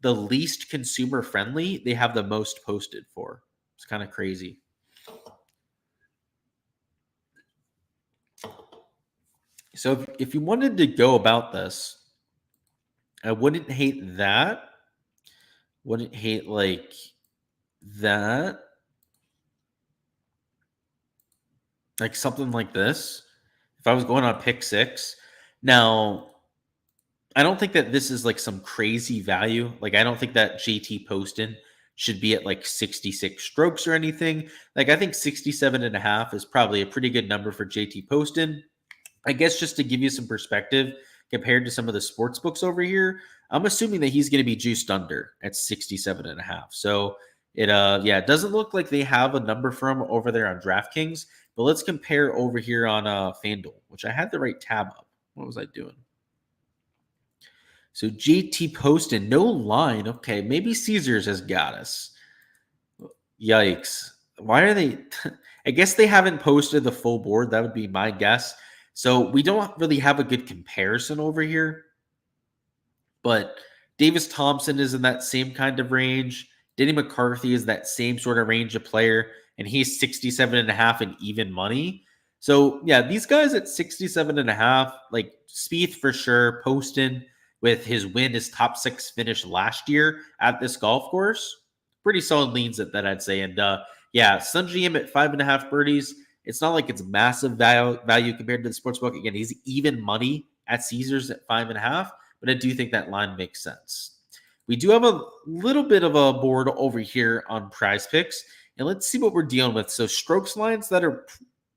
the least consumer friendly, they have the most posted for. It's kind of crazy. So if you wanted to go about this, I wouldn't hate that. Wouldn't hate like that. Like something like this. If I was going on pick six. Now, I don't think that this is like some crazy value. Like I don't think that JT Poston should be at like 66 strokes or anything. Like I think 67.5 is probably a pretty good number for JT Poston. I guess just to give you some perspective compared to some of the sports books over here, I'm assuming that he's going to be juiced under at 67.5. So it doesn't look like they have a number for him over there on DraftKings, but let's compare over here on FanDuel, which I had the right tab up. What was I doing? So JT Poston, no line. Okay, maybe Caesars has got us. Yikes. Why are they? I guess they haven't posted the full board. That would be my guess. So we don't really have a good comparison over here. But Davis Thompson is in that same kind of range. Denny McCarthy is that same sort of range of player, and he's 67.5 in even money. So yeah, these guys at 67.5, like Spieth for sure, Poston with his top 6 finish last year at this golf course, pretty solid leans at that, I'd say. And Sungjae Im at 5.5 birdies It's not like it's massive value compared to the sportsbook. Again, he's even money at Caesars at 5.5, but I do think that line makes sense. We do have a little bit of a board over here on Prize Picks, and let's see what we're dealing with. So strokes lines that are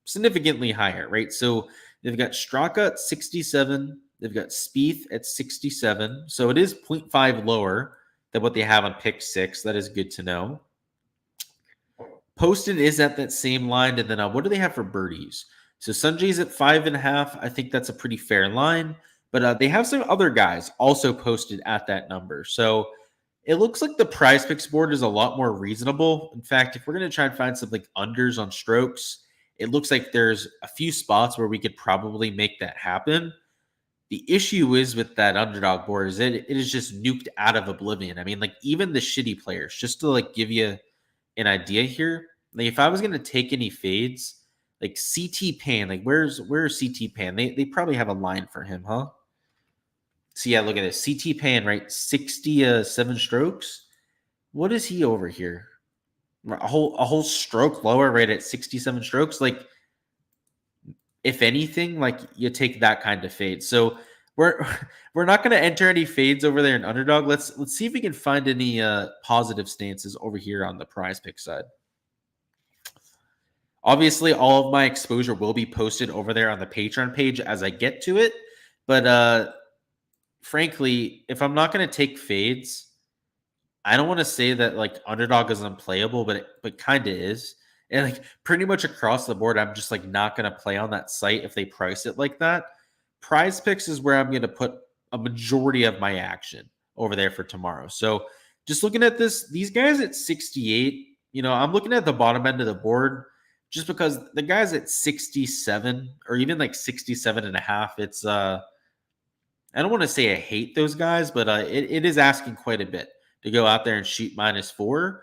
significantly higher, right? So they've got Straka at 67. They've got Spieth at 67. So it is 0.5 lower than what they have on pick 6. That is good to know. Poston is at that same line. And then what do they have for birdies? So Sanjay's at 5.5. I think that's a pretty fair line. But they have some other guys also posted at that number. So it looks like the Prize Picks board is a lot more reasonable. In fact, if we're going to try and find some like unders on strokes, it looks like there's a few spots where we could probably make that happen. The issue is with that underdog board is it is just nuked out of oblivion. I mean, like even the shitty players, just to like give you an idea here, like if I was going to take any fades, like CT Pan, like where's CT Pan? They probably have a line for him, huh? So yeah, look at this. CT Pan, right? 67 strokes. What is he over here? A whole stroke lower, right at 67 strokes. Like, if anything, like you take that kind of fade. So we're not going to enter any fades over there in underdog. Let's see if we can find any positive stances over here on the Prize Pick side. Obviously, all of my exposure will be posted over there on the Patreon page as I get to it. But frankly, if I'm not going to take fades, I don't want to say that like underdog is unplayable, but kind of is. And like pretty much across the board, I'm just like not going to play on that site if they price it like that. Prize Picks is where I'm going to put a majority of my action over there for tomorrow. So just looking at this, these guys at 68, I'm looking at the bottom end of the board just because the guys at 67 or even like 67.5, it's I don't want to say I hate those guys, but it is asking quite a bit to go out there and shoot -4.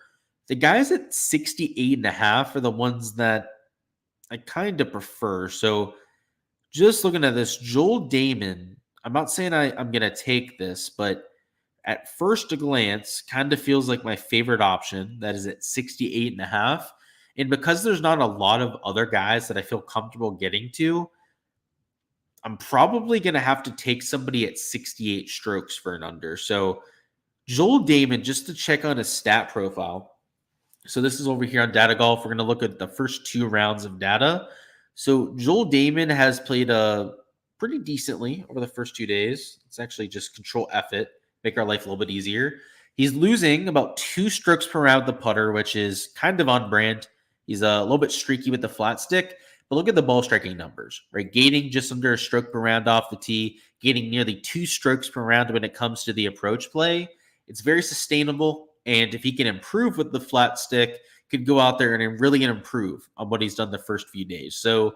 The guys at 68.5 are the ones that I kind of prefer. So just looking at this, Joel Damon, I'm not saying I'm going to take this, but at first glance, kind of feels like my favorite option. That is at 68.5. And because there's not a lot of other guys that I feel comfortable getting to, I'm probably going to have to take somebody at 68 strokes for an under. So Joel Damon, just to check on his stat profile. So this is over here on Data Golf. We're going to look at the first 2 rounds of data. So Joel Damon has played pretty decently over the first 2 days. It's actually just control F it, make our life a little bit easier. He's losing about 2 strokes per round with the putter, which is kind of on brand. He's a little bit streaky with the flat stick. But look at the ball striking numbers, right? Gaining just under a stroke per round off the tee, gaining nearly 2 strokes per round when it comes to the approach play. It's very sustainable. And if he can improve with the flat stick, could go out there and really improve on what he's done the first few days. So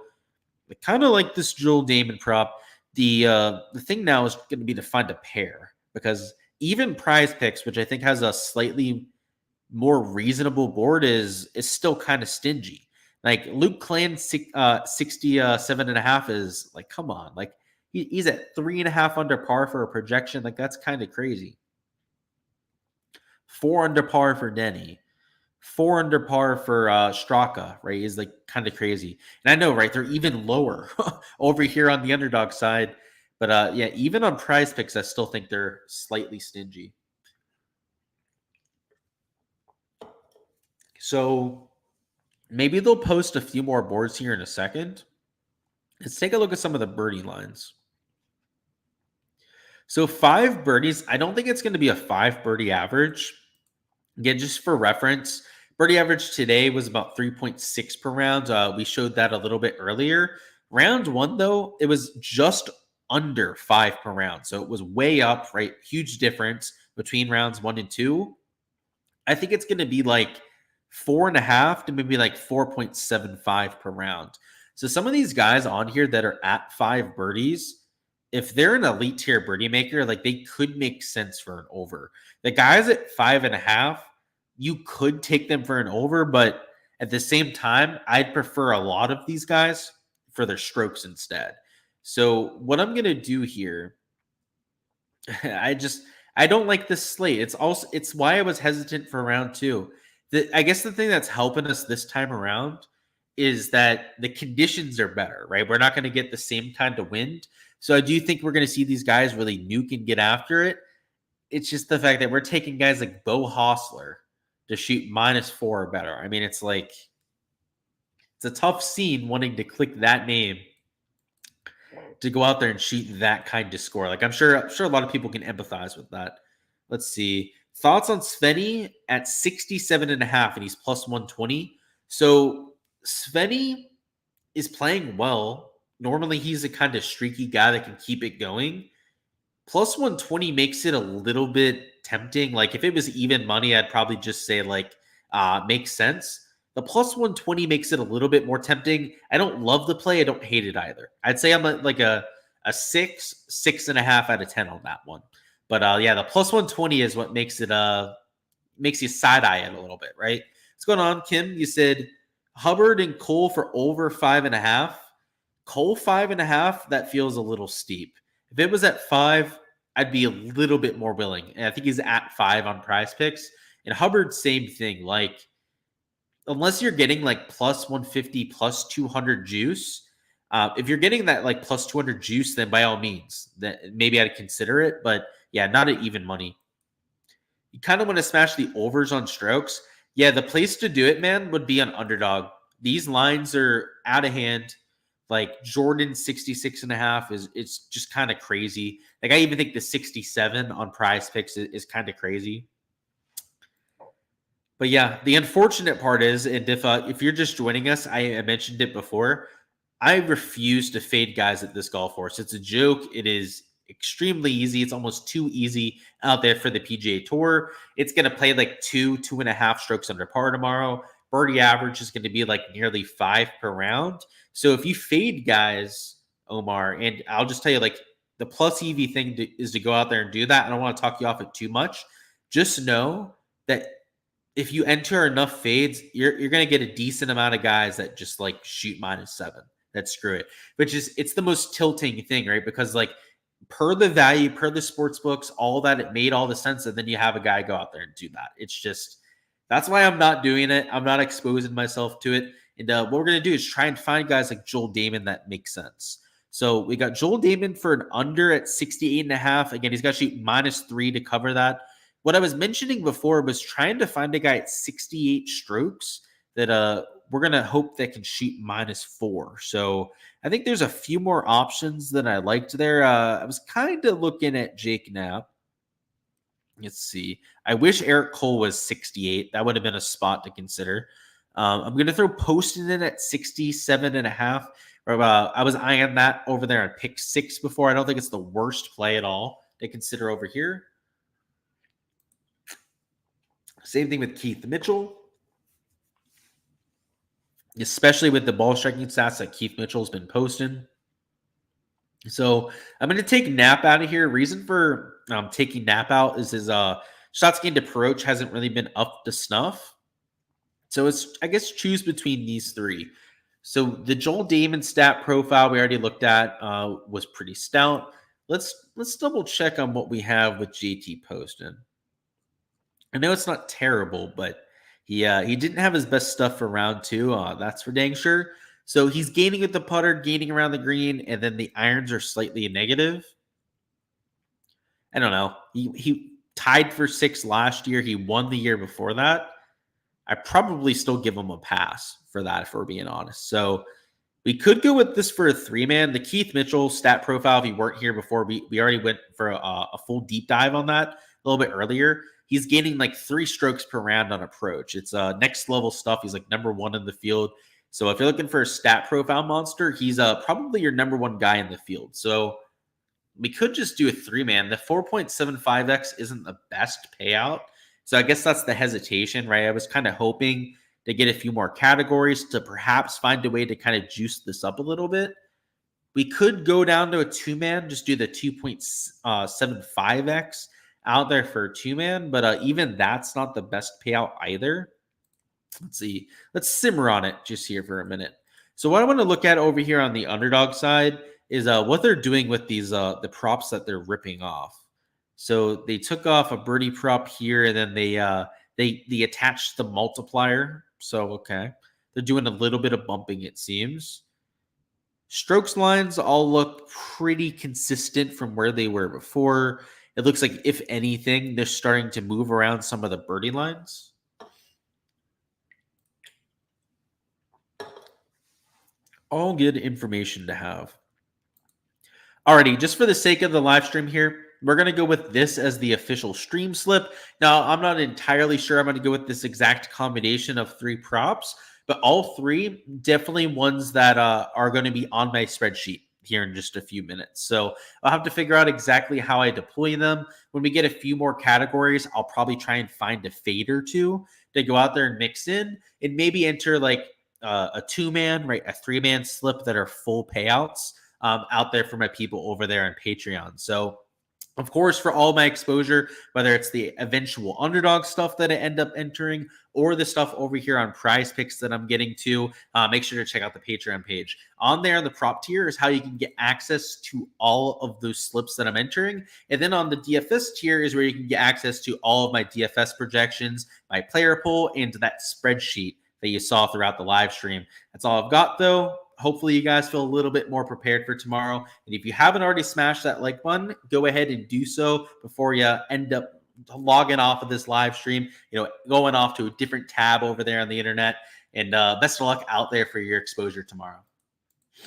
I kind of like this Joel Damon prop. The thing now is going to be to find a pair because even Prize Picks, which I think has a slightly more reasonable board, is still kind of stingy. Like Luke Clan 67.5 is like, come on, like he's at 3.5 under par for a projection. Like that's kind of crazy. 4 under par for Denny, 4 under par for Straka, right? Is like kind of crazy. And I know, right? They're even lower over here on the underdog side. But yeah, even on Prize Picks, I still think they're slightly stingy. So maybe they'll post a few more boards here in a second. Let's take a look at some of the birdie lines. So 5 birdies, I don't think it's going to be a 5 birdie average. Again, just for reference, birdie average today was about 3.6 per round. We showed that a little bit earlier. Round 1, though, it was just under 5 per round. So it was way up, right? Huge difference between rounds 1 and 2. I think it's going to be like 4.5 to maybe like 4.75 per round. So some of these guys on here that are at 5 birdies, if they're an elite tier birdie maker, like they could make sense for an over. The guys at 5.5, you could take them for an over, but at the same time, I'd prefer a lot of these guys for their strokes instead. So what I'm going to do here, I don't like this slate. It's why I was hesitant for round 2. I guess the thing that's helping us this time around is that the conditions are better, right? We're not going to get the same kind of wind. So I do think we're going to see these guys really nuke and get after it. It's just the fact that we're taking guys like Bo Hostler to shoot -4 or better. I mean, it's like, it's a tough scene wanting to click that name to go out there and shoot that kind of score. Like, I'm sure a lot of people can empathize with that. Let's see. Thoughts on Svenny at 67.5, and he's +120. So Svenny is playing well. Normally, he's a kind of streaky guy that can keep it going. +120 makes it a little bit tempting. Like, if it was even money, I'd probably just say, like, makes sense. The +120 makes it a little bit more tempting. I don't love the play. I don't hate it either. I'd say I'm like a 6.5 out of 10 on that one. But yeah, the +120 is what makes it makes you side eye it a little bit, right? What's going on, Kim? You said Hubbard and Cole for over 5.5. Cole 5.5, that feels a little steep. If it was at 5, I'd be a little bit more willing. And I think he's at 5 on Prize Picks. And Hubbard, same thing. Like, unless you're getting like +150, +200 juice, if you're getting that like +200 juice, then by all means, that maybe I'd consider it. But yeah, not at even money. You kind of want to smash the overs on strokes. Yeah, the place to do it, man, would be on Underdog. These lines are out of hand. Like Jordan 66.5 it's just kind of crazy. Like, I even think the 67 on Prize Picks is kind of crazy. But yeah, the unfortunate part is, and if you're just joining us, I mentioned it before, I refuse to fade guys at this golf course. It's a joke. It is extremely easy. It's almost too easy out there for the PGA Tour. It's going to play like 2.5 strokes under par tomorrow. Birdie average is going to be like nearly 5 per round. So if you fade guys, Omar, and I'll just tell you, like, the plus EV thing is to go out there and do that. I don't want to talk you off it too much. Just know that if you enter enough fades, you're going to get a decent amount of guys that just like shoot -7. That screw it. It's the most tilting thing, right? Because like, per the value, per the sports books, all that, it made all the sense. And then you have a guy go out there and do that. It's just, that's why I'm not doing it. I'm not exposing myself to it. And what we're going to do is try and find guys like Joel Damon that make sense. So we got Joel Damon for an under at 68.5. Again, he's got to shoot -3 to cover that. What I was mentioning before was trying to find a guy at 68 strokes that we're going to hope that can shoot -4. So I think there's a few more options that I liked there. I was kind of looking at Jake Knapp. Let's see. I wish Eric Cole was 68. That would have been a spot to consider. I'm going to throw Poston in at 67.5. I was eyeing that over there at pick 6 before. I don't think it's the worst play at all to consider over here. Same thing with Keith Mitchell, especially with the ball striking stats that Keith Mitchell's been posting. So I'm going to take Knapp out of here. Reason for taking Knapp out is his shots gained approach hasn't really been up to snuff. So it's, I guess, choose between these three. So the Joel Damon stat profile we already looked at was pretty stout. Let's double check on what we have with JT Poston. I know it's not terrible, but he didn't have his best stuff for round 2. That's for dang sure. So he's gaining with the putter, gaining around the green, and then the irons are slightly negative. I don't know. He tied for 6 last year. He won the year before that. I probably still give him a pass for that, if we're being honest. So we could go with this for a 3-man. The Keith Mitchell stat profile, if you weren't here before, we already went for a full deep dive on that a little bit earlier. He's gaining like 3 strokes per round on approach. It's next level stuff. He's like number 1 in the field. So if you're looking for a stat profile monster, he's probably your number 1 guy in the field. So we could just do a 3-man. The 4.75x isn't the best payout. So I guess that's the hesitation, right? I was kind of hoping to get a few more categories to perhaps find a way to kind of juice this up a little bit. We could go down to a 2-man, just do the 2.75x out there for a 2-man, but even that's not the best payout either. Let's see. Let's simmer on it just here for a minute. So what I want to look at over here on the Underdog side is what they're doing with these the props that they're ripping off. So they took off a birdie prop here, and then they attached the multiplier. So okay, They're doing a little bit of bumping, it seems. Strokes lines all look pretty consistent from where they were before. It looks like, if anything, they're starting to move around some of the birdie lines. All good information to have. Alrighty, just for the sake of the live stream here, we're going to go with this as the official stream slip. Now, I'm not entirely sure I'm going to go with this exact combination of 3 props, but all 3 definitely ones that are going to be on my spreadsheet here in just a few minutes. So I'll have to figure out exactly how I deploy them. When we get a few more categories, I'll probably try and find a fade or 2 to go out there and mix in and maybe enter like a 2-man, right? A 3-man slip that are full payouts out there for my people over there on Patreon. So, of course, for all my exposure, whether it's the eventual underdog stuff that I end up entering or the stuff over here on Prize Picks that I'm getting to, make sure to check out the Patreon page. On there, the prop tier is how you can get access to all of those slips that I'm entering. And then on the DFS tier is where you can get access to all of my DFS projections, my player pool, and that spreadsheet that you saw throughout the live stream. That's all I've got, though. Hopefully you guys feel a little bit more prepared for tomorrow. And if you haven't already smashed that like button, go ahead and do so before you end up logging off of this live stream, going off to a different tab over there on the internet. And best of luck out there for your exposure tomorrow.